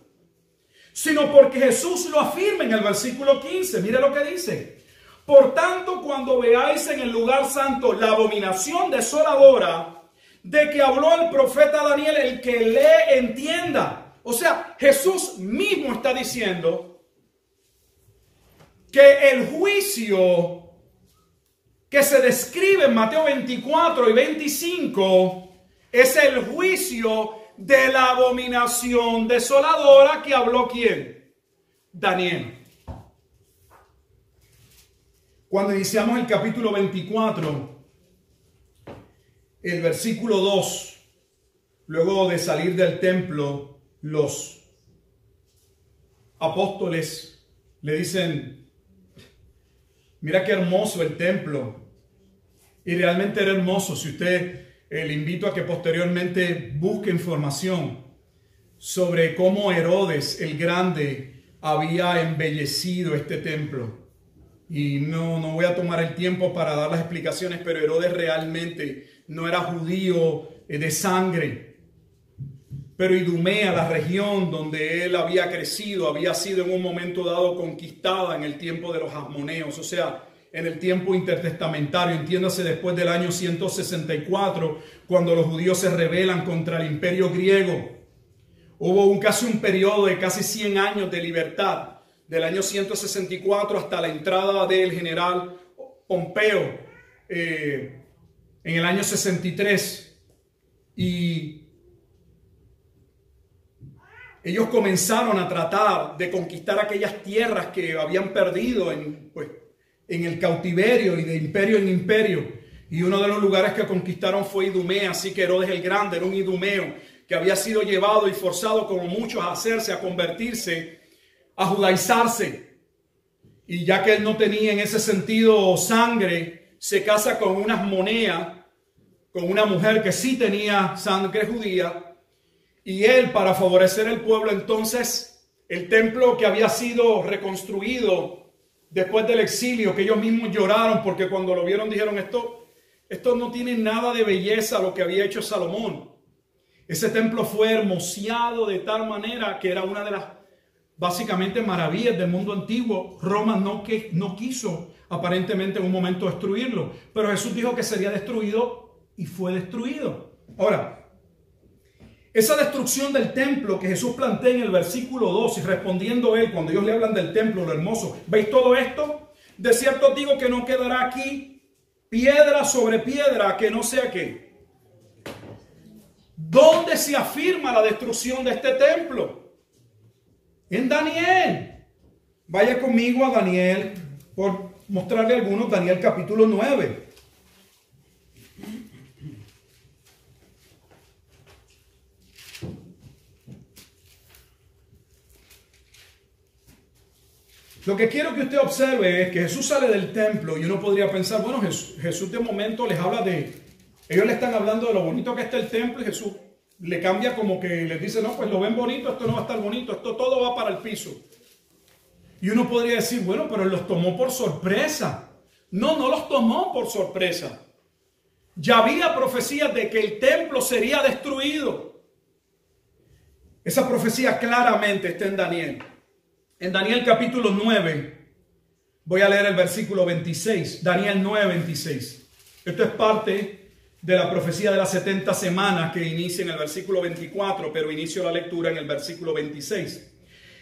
A: sino porque Jesús lo afirma en el versículo 15. Mire lo que dice: por tanto, cuando veáis en el lugar santo la abominación desoladora de que habló el profeta Daniel, el que lee entienda. O sea, Jesús mismo está diciendo que el juicio que se describe en Mateo 24 y 25 es el juicio de la abominación desoladora que habló ¿quién? Daniel. Cuando iniciamos el capítulo 24, el versículo 2, luego de salir del templo, los apóstoles le dicen: mira qué hermoso el templo. Y realmente era hermoso. Si usted, le invito a que posteriormente busque información sobre cómo Herodes el Grande había embellecido este templo. Y no voy a tomar el tiempo para dar las explicaciones, pero Herodes realmente no era judío de sangre. Pero Idumea, la región donde él había crecido, había sido en un momento dado conquistada en el tiempo de los asmoneos, o sea, en el tiempo intertestamentario, entiéndase después del año 164, cuando los judíos se rebelan contra el imperio griego. Hubo casi un periodo de casi 100 años de libertad, del año 164 hasta la entrada del general Pompeo en el año 63. Y ellos comenzaron a tratar de conquistar aquellas tierras que habían perdido en el cautiverio y de imperio en imperio. Y uno de los lugares que conquistaron fue Idumea. Así que Herodes el Grande era un idumeo que había sido llevado y forzado, como muchos, a hacerse, a convertirse, a judaizarse. Y ya que él no tenía en ese sentido sangre, se casa con una asmonea, con una mujer que sí tenía sangre judía. Y él, para favorecer el pueblo, entonces, el templo que había sido reconstruido después del exilio, que ellos mismos lloraron porque cuando lo vieron dijeron: esto no tiene nada de belleza lo que había hecho Salomón. Ese templo fue hermoseado de tal manera que era una de las básicamente maravillas del mundo antiguo. Roma no quiso aparentemente en un momento destruirlo, pero Jesús dijo que sería destruido y fue destruido. Ahora, esa destrucción del templo que Jesús plantea en el versículo 2, y respondiendo él, cuando ellos le hablan del templo, lo hermoso, ¿veis todo esto? De cierto os digo que no quedará aquí piedra sobre piedra que no sea qué. ¿Dónde se afirma la destrucción de este templo? En Daniel. Vaya conmigo a Daniel, por mostrarle algunos. Daniel capítulo 9. Lo que quiero que usted observe es que Jesús sale del templo y uno podría pensar, bueno, Jesús de momento les habla ellos le están hablando de lo bonito que está el templo y Jesús le cambia como que les dice, no, pues lo ven bonito, esto no va a estar bonito, esto todo va para el piso. Y uno podría decir, bueno, pero él los tomó por sorpresa. No, no los tomó por sorpresa. Ya había profecías de que el templo sería destruido. Esa profecía claramente está en Daniel. En Daniel capítulo 9, voy a leer el versículo 26. Daniel 9, 26. Esto es parte de la profecía de las 70 semanas que inicia en el versículo 24, pero inicio la lectura en el versículo 26.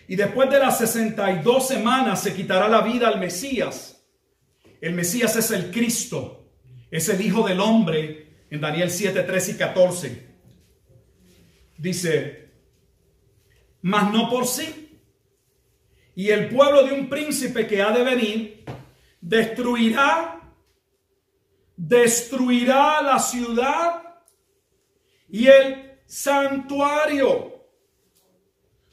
A: Y después de las 62 semanas se quitará la vida al Mesías. El Mesías es el Cristo, es el Hijo del Hombre, en Daniel 7, 13 y 14. Dice, mas no por sí. Y el pueblo de un príncipe que ha de venir destruirá la ciudad y el santuario.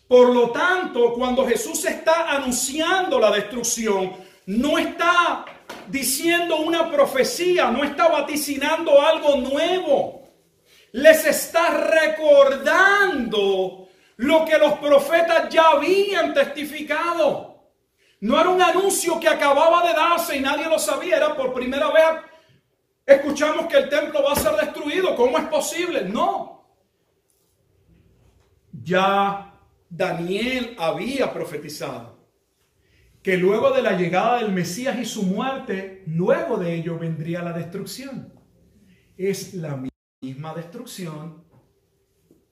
A: Por lo tanto, cuando Jesús está anunciando la destrucción, no está diciendo una profecía, no está vaticinando algo nuevo. Les está recordando lo que los profetas ya habían testificado. No era un anuncio que acababa de darse y nadie lo sabía, era por primera vez escuchamos que el templo va a ser destruido. ¿Cómo es posible? No. Ya Daniel había profetizado que luego de la llegada del Mesías y su muerte, luego de ello vendría la destrucción. Es la misma destrucción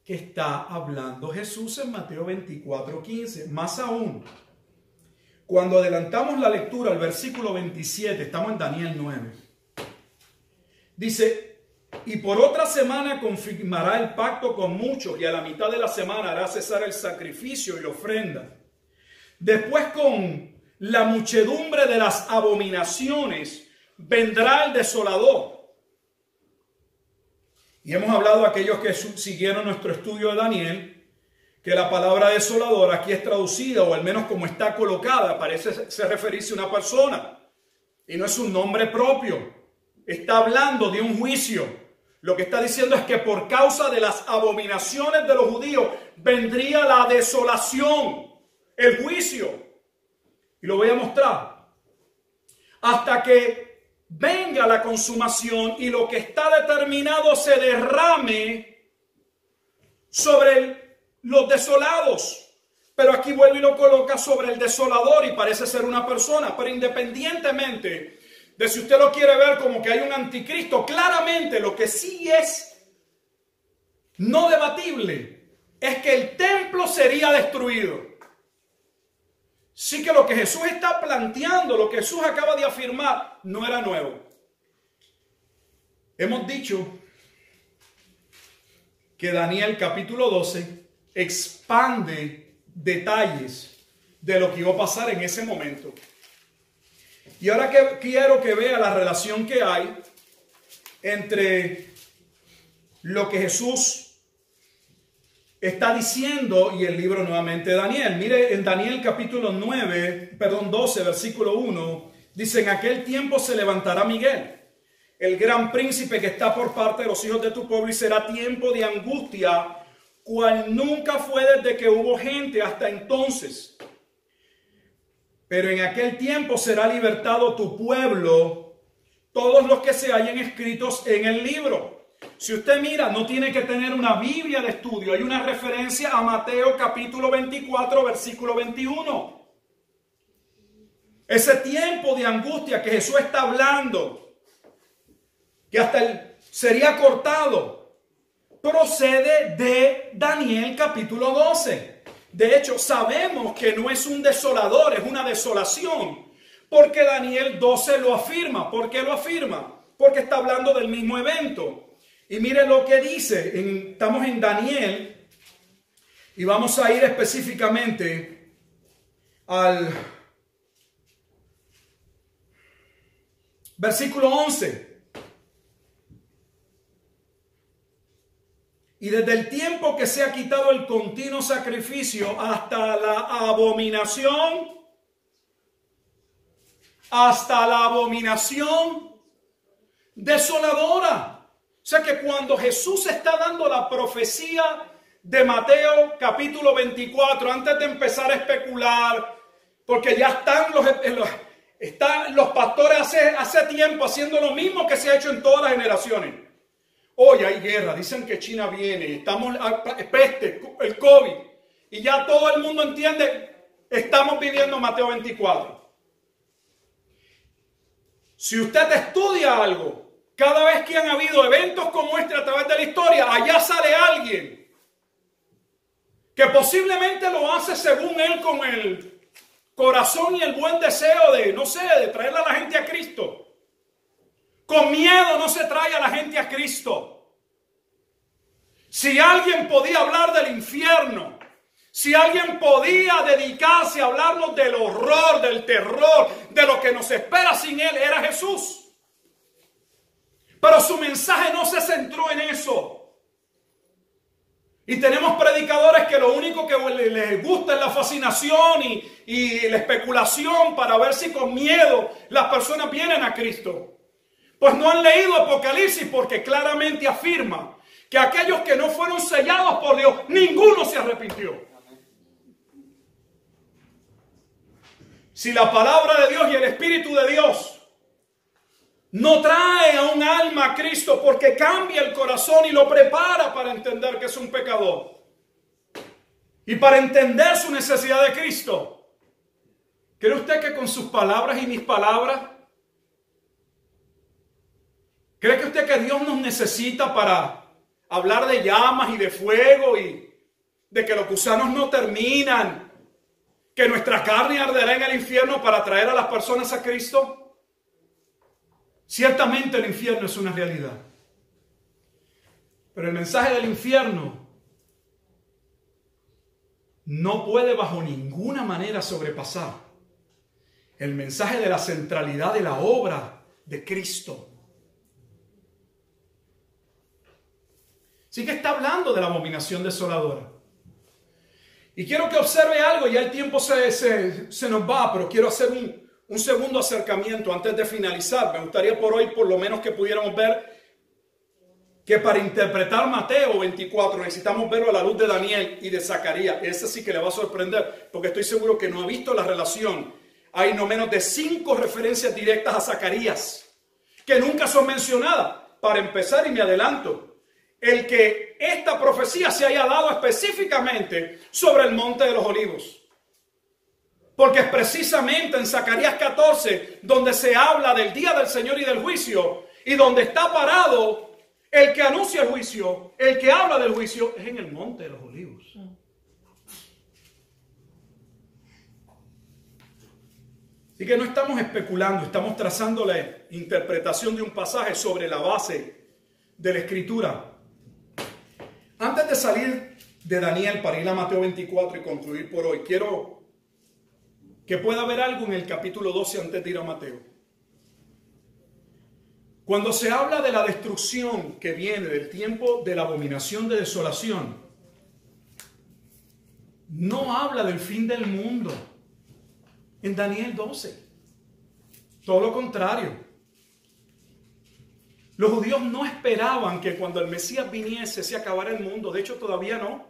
A: que está hablando Jesús en Mateo 24:15. Más aún, cuando adelantamos la lectura al versículo 27, estamos en Daniel 9. Dice, y por otra semana confirmará el pacto con muchos, y a la mitad de la semana hará cesar el sacrificio y la ofrenda. Después, con la muchedumbre de las abominaciones, vendrá el desolador. Y hemos hablado a aquellos que siguieron nuestro estudio de Daniel, que la palabra desolador aquí es traducida, o al menos como está colocada, parece se referirse a una persona, y no es un nombre propio. Está hablando de un juicio. Lo que está diciendo es que por causa de las abominaciones de los judíos vendría la desolación, el juicio. Y lo voy a mostrar. Hasta que venga la consumación y lo que está determinado se derrame sobre los desolados. Pero aquí vuelve y lo coloca sobre el desolador y parece ser una persona. Pero independientemente de si usted lo quiere ver como que hay un anticristo, claramente lo que sí es no debatible es que el templo sería destruido. Sí que lo que Jesús está planteando, lo que Jesús acaba de afirmar, no era nuevo. Hemos dicho que Daniel capítulo 12 expande detalles de lo que iba a pasar en ese momento. Y ahora que quiero que vea la relación que hay entre lo que Jesús está diciendo y el libro nuevamente de Daniel. Mire en Daniel capítulo 12, versículo 1, dice, en aquel tiempo se levantará Miguel, el gran príncipe que está por parte de los hijos de tu pueblo, y será tiempo de angustia, cual nunca fue desde que hubo gente hasta entonces. Pero en aquel tiempo será libertado tu pueblo, todos los que se hallen escritos en el libro. Si usted mira, no tiene que tener una Biblia de estudio. Hay una referencia a Mateo capítulo 24, versículo 21. Ese tiempo de angustia que Jesús está hablando, que hasta sería cortado, procede de Daniel capítulo 12. De hecho, sabemos que no es un desolador, es una desolación, porque Daniel 12 lo afirma. ¿Por qué lo afirma? Porque está hablando del mismo evento. Y mire lo que dice, estamos en Daniel, y vamos a ir específicamente al versículo 11. Y desde el tiempo que se ha quitado el continuo sacrificio hasta la abominación hasta la abominación desoladora. O sea que cuando Jesús está dando la profecía de Mateo capítulo 24, antes de empezar a especular, porque ya están los pastores hace tiempo haciendo lo mismo que se ha hecho en todas las generaciones. Hoy hay guerra, dicen que China viene, estamos peste, el COVID, y ya todo el mundo entiende, estamos viviendo Mateo 24. Si usted estudia algo, cada vez que han habido eventos como este a través de la historia, allá sale alguien que posiblemente lo hace según él con el corazón y el buen deseo de, no sé, de traerle a la gente a Cristo. Con miedo no se trae a la gente a Cristo. Si alguien podía hablar del infierno, si alguien podía dedicarse a hablarnos del horror, del terror, de lo que nos espera sin Él, era Jesús. Pero su mensaje no se centró en eso. Y tenemos predicadores que lo único que les gusta es la fascinación y la especulación para ver si con miedo las personas vienen a Cristo. Pues no han leído Apocalipsis, porque claramente afirma que aquellos que no fueron sellados por Dios, ninguno se arrepintió. Si la palabra de Dios y el Espíritu de Dios no trae a un alma a Cristo, porque cambia el corazón y lo prepara para entender que es un pecador y para entender su necesidad de Cristo, ¿cree usted que con sus palabras y mis palabras, cree que usted que Dios nos necesita para hablar de llamas y de fuego y de que los gusanos no terminan, que nuestra carne arderá en el infierno para traer a las personas a Cristo? Ciertamente el infierno es una realidad. Pero el mensaje del infierno no puede bajo ninguna manera sobrepasar el mensaje de la centralidad de la obra de Cristo. Sí que está hablando de la abominación desoladora. Y quiero que observe algo, ya el tiempo se nos va, pero quiero hacer un segundo acercamiento antes de finalizar. Me gustaría por hoy por lo menos que pudiéramos ver que para interpretar Mateo 24 necesitamos verlo a la luz de Daniel y de Zacarías. Ese sí que le va a sorprender, porque estoy seguro que no ha visto la relación. Hay no menos de 5 referencias directas a Zacarías que nunca son mencionadas. Para empezar, y me adelanto, el que esta profecía se haya dado específicamente sobre el Monte de los Olivos. Porque es precisamente en Zacarías 14 donde se habla del día del Señor y del juicio, y donde está parado el que anuncia el juicio, el que habla del juicio, es en el Monte de los Olivos. Así que no estamos especulando, estamos trazando la interpretación de un pasaje sobre la base de la Escritura. Antes de salir de Daniel para ir a Mateo 24 y concluir por hoy, quiero que pueda haber algo en el capítulo 12 antes de ir a Mateo. Cuando se habla de la destrucción que viene del tiempo de la abominación de desolación, no habla del fin del mundo en Daniel 12. Todo lo contrario. Los judíos no esperaban que cuando el Mesías viniese se acabara el mundo. De hecho, todavía no.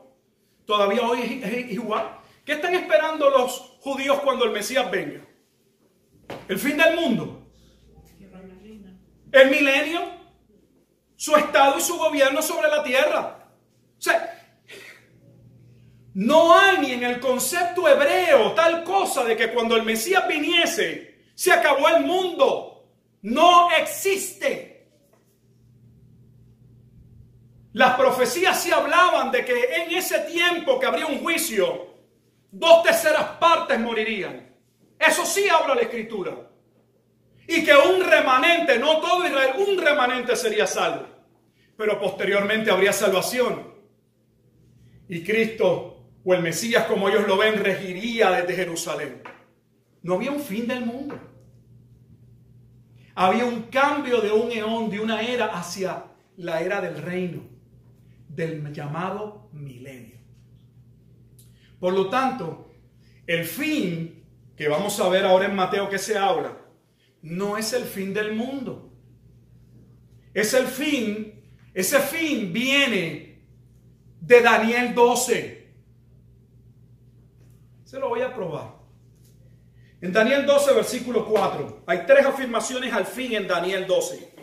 A: Todavía hoy es igual. ¿Qué están esperando los judíos cuando el Mesías venga? ¿El fin del mundo? ¿El milenio? ¿Su estado y su gobierno sobre la tierra? O sea, no hay ni en el concepto hebreo tal cosa de que cuando el Mesías viniese se acabó el mundo. No existe. Las profecías sí hablaban de que en ese tiempo que habría un juicio, 2/3 partes morirían. Eso sí habla la Escritura. Y que un remanente, no todo Israel, un remanente sería salvo. Pero posteriormente habría salvación. Y Cristo, o el Mesías como ellos lo ven, regiría desde Jerusalén. No había un fin del mundo. Había un cambio de un eón, de una era hacia la era del reino, del llamado milenio. Por lo tanto, el fin que vamos a ver ahora en Mateo que se habla, no es el fin del mundo. Ese fin viene de Daniel 12. Se lo voy a probar. En Daniel 12, versículo 4, hay 3 afirmaciones al fin en Daniel 12.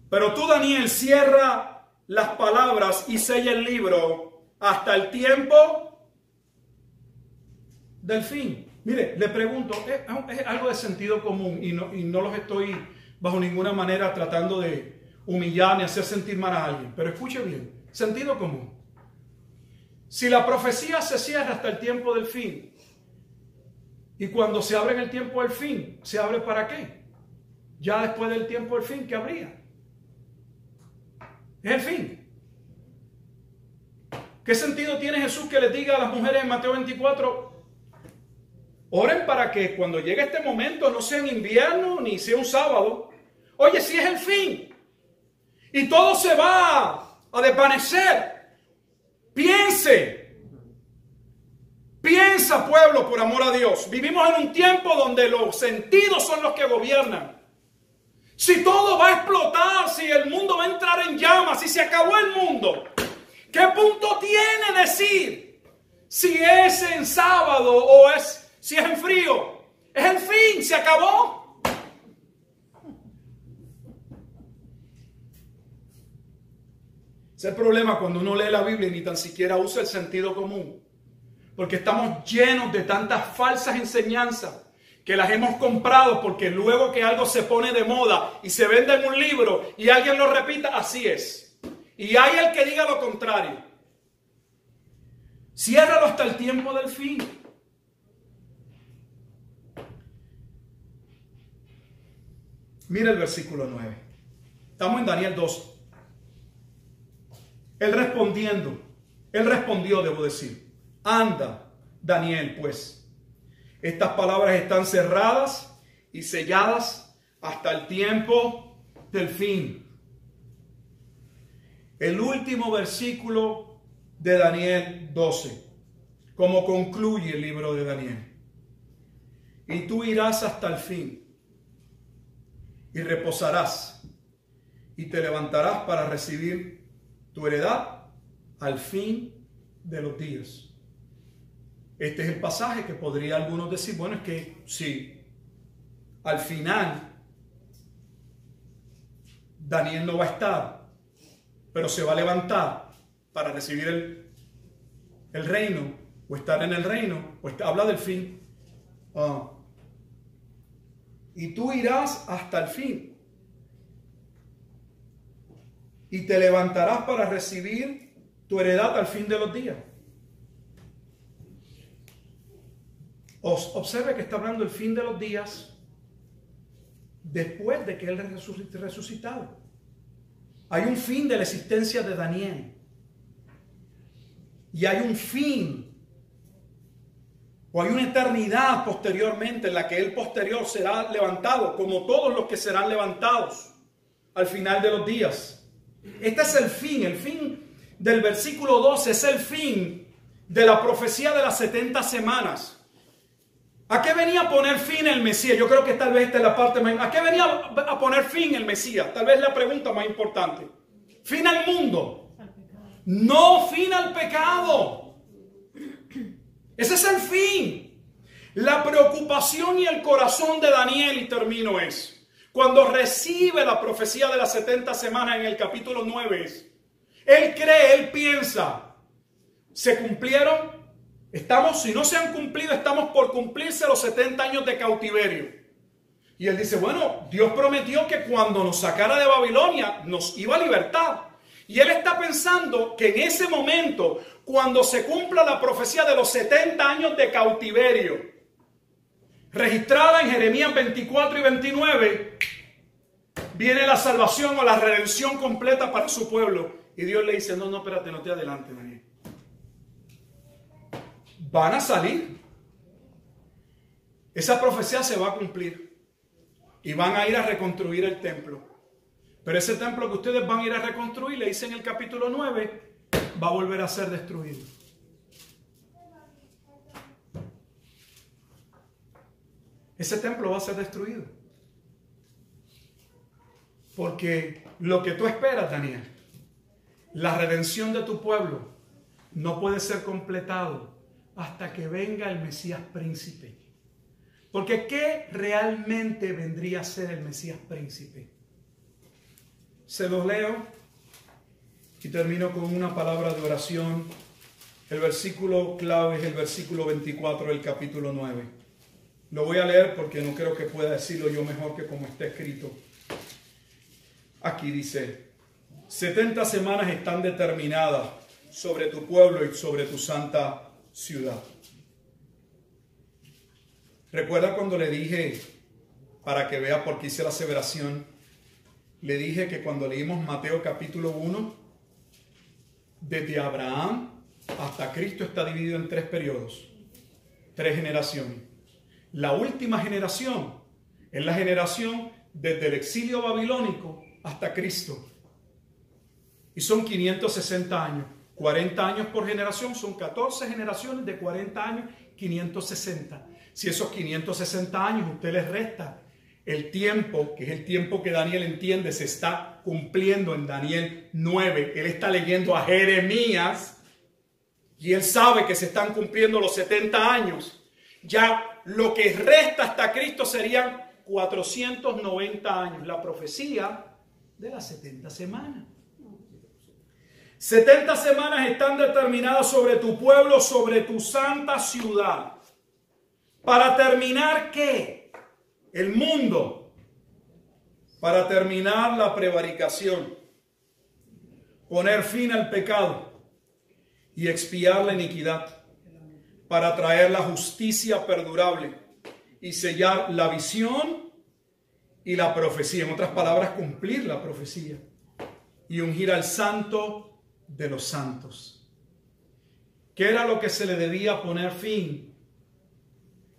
A: Pero tú, Daniel, cierra las palabras y sella el libro hasta el tiempo del fin. Mire, le pregunto, es algo de sentido común y no los estoy bajo ninguna manera tratando de humillar ni hacer sentir mal a alguien. Pero escuche bien, sentido común. Si la profecía se cierra hasta el tiempo del fin, y cuando se abre en el tiempo del fin, ¿se abre para qué? Ya después del tiempo del fin, ¿qué habría? Es el fin. ¿Qué sentido tiene Jesús que les diga a las mujeres en Mateo 24, oren para que cuando llegue este momento no sea en invierno ni sea un sábado? Oye, si es el fin y todo se va a desvanecer, piensa, pueblo, por amor a Dios. Vivimos en un tiempo donde los sentidos son los que gobiernan. Si todo va a explotar, si el mundo va a entrar en llamas, si se acabó el mundo, ¿qué punto tiene decir si es en sábado o si es en frío? Es el fin, se acabó. Ese es el problema cuando uno lee la Biblia y ni tan siquiera usa el sentido común. Porque estamos llenos de tantas falsas enseñanzas que las hemos comprado porque luego que algo se pone de moda y se vende en un libro y alguien lo repita, así es. Y hay el que diga lo contrario. Ciérralo hasta el tiempo del fin. Mira el versículo 9. Estamos en Daniel 12. Él respondió, debo decir, anda, Daniel, pues. Estas palabras están cerradas y selladas hasta el tiempo del fin. El último versículo de Daniel 12, como concluye el libro de Daniel. Y tú irás hasta el fin y reposarás y te levantarás para recibir tu heredad al fin de los días. Este es el pasaje que podría algunos decir, bueno, es que sí, al final Daniel no va a estar, pero se va a levantar para recibir el reino, o estar en el reino, habla del fin. Y tú irás hasta el fin y te levantarás para recibir tu heredad al fin de los días. Observe que está hablando el fin de los días después de que él resucitado. Hay un fin de la existencia de Daniel. Y hay un fin, o hay una eternidad posteriormente en la que él posterior será levantado, como todos los que serán levantados al final de los días. Este es el fin del versículo 12, es el fin de la profecía de las 70 semanas. ¿A qué venía a poner fin el Mesías? Yo creo que tal vez esta es la parte más... ¿A qué venía a poner fin el Mesías? Tal vez la pregunta más importante. ¿Fin al mundo? No, fin al pecado. Ese es el fin. La preocupación y el corazón de Daniel, y termino, es cuando recibe la profecía de las 70 semanas en el capítulo 9. Él cree, él piensa, ¿se cumplieron? Si no se han cumplido, estamos por cumplirse los 70 años de cautiverio. Y él dice, bueno, Dios prometió que cuando nos sacara de Babilonia nos iba a libertar. Y él está pensando que en ese momento, cuando se cumpla la profecía de los 70 años de cautiverio, registrada en Jeremías 24 y 29, viene la salvación o la redención completa para su pueblo. Y Dios le dice, no, espérate, no te adelantes, Daniel. Van a salir. Esa profecía se va a cumplir. Y van a ir a reconstruir el templo. Pero ese templo que ustedes van a ir a reconstruir, le dice en el capítulo 9, va a volver a ser destruido. ese templo va a ser destruido. Porque lo que tú esperas, Daniel, la redención de tu pueblo, no puede ser completado hasta que venga el Mesías príncipe. Porque ¿qué realmente vendría a ser el Mesías príncipe? Se los leo y termino con una palabra de oración. El versículo clave es el versículo 24 del capítulo 9. Lo voy a leer porque no creo que pueda decirlo yo mejor que como está escrito. Aquí dice: 70 semanas están determinadas sobre tu pueblo y sobre tu santa ciudad. Recuerda cuando le dije, para que vea por qué hice la aseveración, le dije que cuando leímos Mateo capítulo 1, desde Abraham hasta Cristo está dividido en 3 periodos, 3 generaciones. La última generación es la generación desde el exilio babilónico hasta Cristo. Y son 560 años. 40 años por generación, son 14 generaciones de 40 años, 560. Si esos 560 años usted les resta el tiempo, que es el tiempo que Daniel entiende se está cumpliendo en Daniel 9. Él está leyendo a Jeremías y él sabe que se están cumpliendo los 70 años. Ya lo que resta hasta Cristo serían 490 años. La profecía de las 70 semanas. 70 semanas están determinadas sobre tu pueblo, sobre tu santa ciudad. ¿Para terminar qué? El mundo. Para terminar la prevaricación. Poner fin al pecado y expiar la iniquidad. Para traer la justicia perdurable y sellar la visión y la profecía. En otras palabras, cumplir la profecía. Y ungir al santo de los santos. ¿Qué era lo que se le debía poner fin?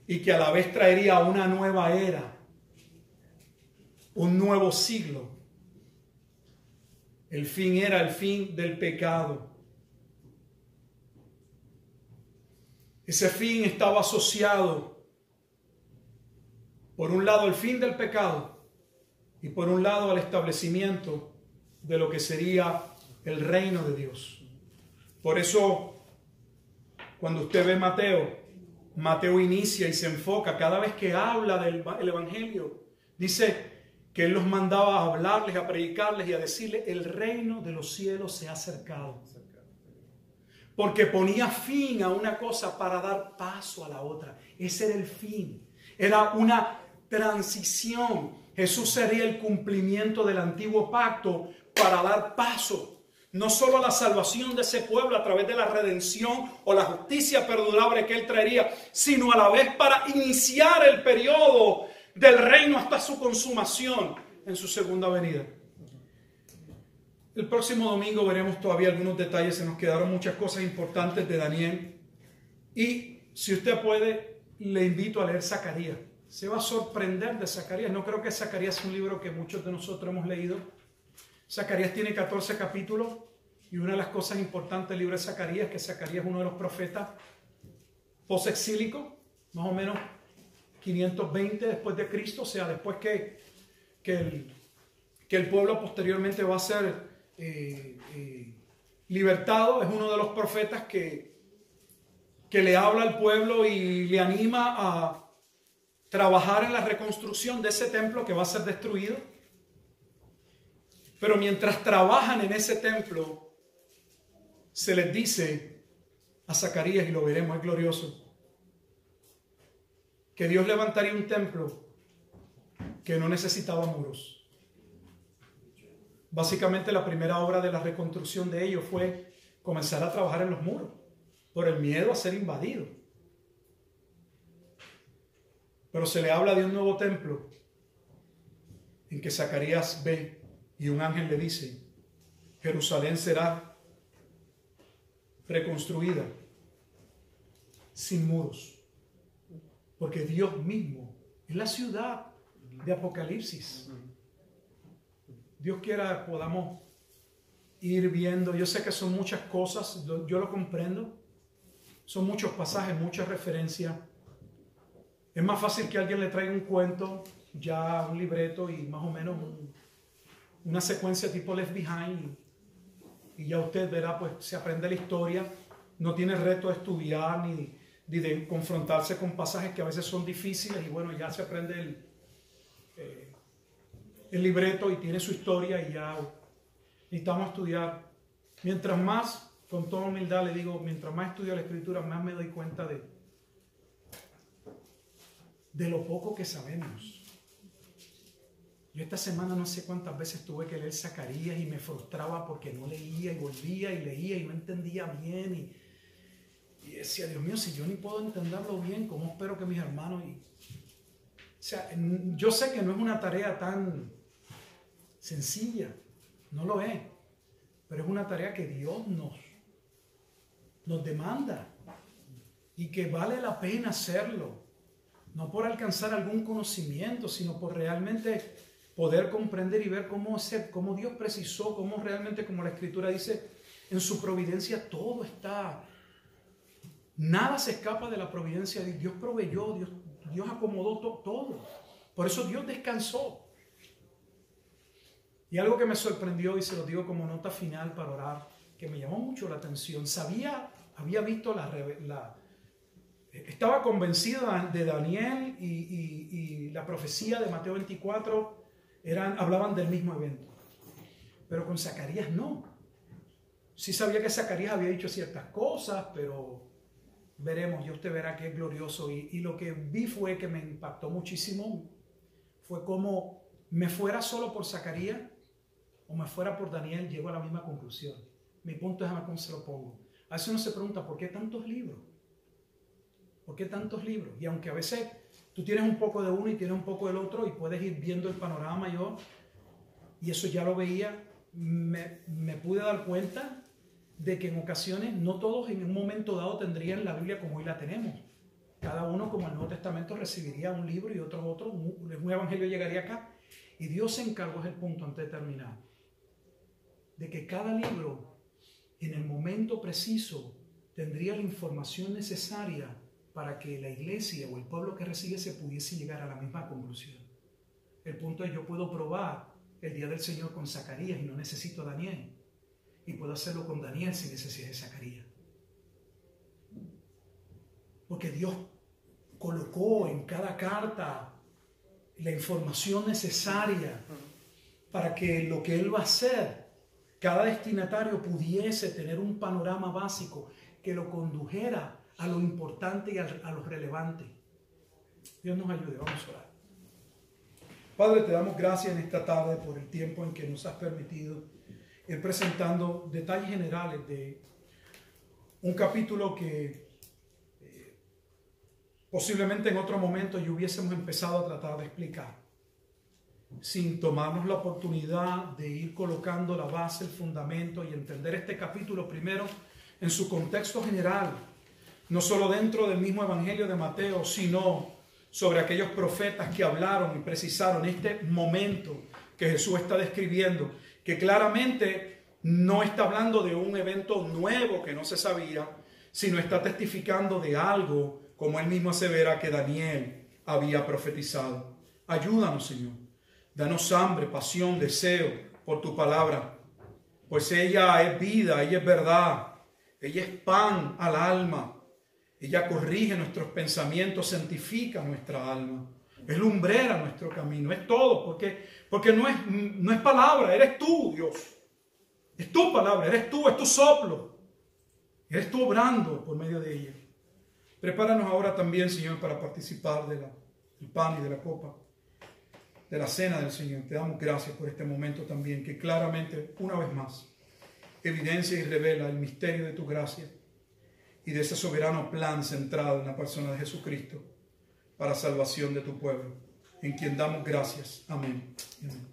A: Y que a la vez traería una nueva era, un nuevo siglo. El fin era el fin del pecado. Ese fin estaba asociado, por un lado, al fin del pecado y por un lado al establecimiento de lo que sería el reino de Dios. Por eso, cuando usted ve Mateo inicia y se enfoca, cada vez que habla del Evangelio, dice que Él los mandaba a hablarles, a predicarles y a decirles: el reino de los cielos se ha acercado. Porque ponía fin a una cosa para dar paso a la otra. Ese era el fin. Era una transición. Jesús sería el cumplimiento del antiguo pacto para dar paso no solo a la salvación de ese pueblo a través de la redención o la justicia perdurable que Él traería, sino a la vez para iniciar el periodo del reino hasta su consumación en su segunda venida. El próximo domingo veremos todavía algunos detalles, se nos quedaron muchas cosas importantes de Daniel. Y si usted puede, le invito a leer Zacarías. Se va a sorprender de Zacarías. No creo que Zacarías sea un libro que muchos de nosotros hemos leído. Zacarías tiene 14 capítulos y una de las cosas importantes del libro de Zacarías es que Zacarías es uno de los profetas post-exílicos, más o menos 520 después de Cristo, o sea, después que el pueblo posteriormente va a ser libertado. Es uno de los profetas que le habla al pueblo y le anima a trabajar en la reconstrucción de ese templo que va a ser destruido. Pero mientras trabajan en ese templo, se les dice a Zacarías, y lo veremos, es glorioso, que Dios levantaría un templo que no necesitaba muros. Básicamente la primera obra de la reconstrucción de ellos fue comenzar a trabajar en los muros, por el miedo a ser invadido. Pero se le habla de un nuevo templo en que Zacarías ve y un ángel le dice: Jerusalén será reconstruida sin muros, porque Dios mismo es la ciudad de Apocalipsis. Dios quiera podamos ir viendo. Yo sé que son muchas cosas, yo lo comprendo, son muchos pasajes, muchas referencias, Es más fácil que alguien le traiga un cuento, ya un libreto y más o menos una secuencia tipo Left Behind y ya usted verá, pues se aprende la historia, no tiene reto de estudiar ni de confrontarse con pasajes que a veces son difíciles y bueno, ya se aprende el libreto y tiene su historia y ya necesitamos estudiar. Mientras más, con toda humildad le digo, mientras más estudio la Escritura, más me doy cuenta de lo poco que sabemos. Yo esta semana no sé cuántas veces tuve que leer Zacarías y me frustraba porque no leía y volvía y leía y no entendía bien y decía, Dios mío, si yo ni puedo entenderlo bien, ¿cómo espero que mis hermanos? O sea, yo sé que no es una tarea tan sencilla, no lo es, pero es una tarea que Dios nos demanda y que vale la pena hacerlo. No por alcanzar algún conocimiento, sino por realmente poder comprender y ver cómo Dios precisó, cómo realmente, como la Escritura dice, en su providencia todo está. Nada se escapa de la providencia de Dios. Dios proveyó, Dios acomodó todo. Por eso Dios descansó. Y algo que me sorprendió, y se lo digo como nota final para orar, que me llamó mucho la atención. Había visto estaba convencido de Daniel y la profecía de Mateo 24 hablaban del mismo evento. Pero con Zacarías no. Sí sabía que Zacarías había dicho ciertas cosas, pero veremos, ya usted verá que es glorioso. Y lo que vi fue que me impactó muchísimo. Fue como me fuera solo por Zacarías o me fuera por Daniel, llego a la misma conclusión. Mi punto es a cómo se lo pongo. A veces uno se pregunta, ¿por qué tantos libros? ¿Por qué tantos libros? Y aunque a veces tú tienes un poco de uno y tienes un poco del otro y puedes ir viendo el panorama mayor, y eso ya lo veía, me pude dar cuenta de que en ocasiones no todos en un momento dado tendrían la Biblia como hoy la tenemos. Cada uno, como el Nuevo Testamento, recibiría un libro y otro, un evangelio llegaría acá. Y Dios se encargó, es el punto antes de terminar, de que cada libro en el momento preciso tendría la información necesaria para que la iglesia o el pueblo que recibiese pudiese llegar a la misma conclusión. El punto es, yo puedo probar el día del Señor con Zacarías y no necesito a Daniel. Y puedo hacerlo con Daniel sin necesidad de Zacarías. Porque Dios colocó en cada carta la información necesaria para que lo que Él va a hacer, cada destinatario pudiese tener un panorama básico que lo condujera a lo importante y a lo relevante. Dios nos ayude, vamos a orar. Padre, te damos gracias en esta tarde por el tiempo en que nos has permitido ir presentando detalles generales de un capítulo que posiblemente en otro momento ya hubiésemos empezado a tratar de explicar, sin tomarnos la oportunidad de ir colocando la base, el fundamento y entender este capítulo primero en su contexto general, no solo dentro del mismo Evangelio de Mateo, sino sobre aquellos profetas que hablaron y precisaron este momento que Jesús está describiendo, que claramente no está hablando de un evento nuevo que no se sabía, sino está testificando de algo, como él mismo asevera, que Daniel había profetizado. Ayúdanos, Señor. Danos hambre, pasión, deseo por tu palabra, pues ella es vida, ella es verdad, ella es pan al alma. Ella corrige nuestros pensamientos, santifica nuestra alma, es lumbrera nuestro camino, es todo, porque no es palabra, eres tú, Dios. Es tu palabra, eres tú, es tu soplo. Eres tú obrando por medio de ella. Prepáranos ahora también, Señor, para participar del pan y de la copa, de la cena del Señor. Te damos gracias por este momento también, que claramente, una vez más, evidencia y revela el misterio de tu gracia y de ese soberano plan centrado en la persona de Jesucristo para salvación de tu pueblo, en quien damos gracias. Amén. Amén.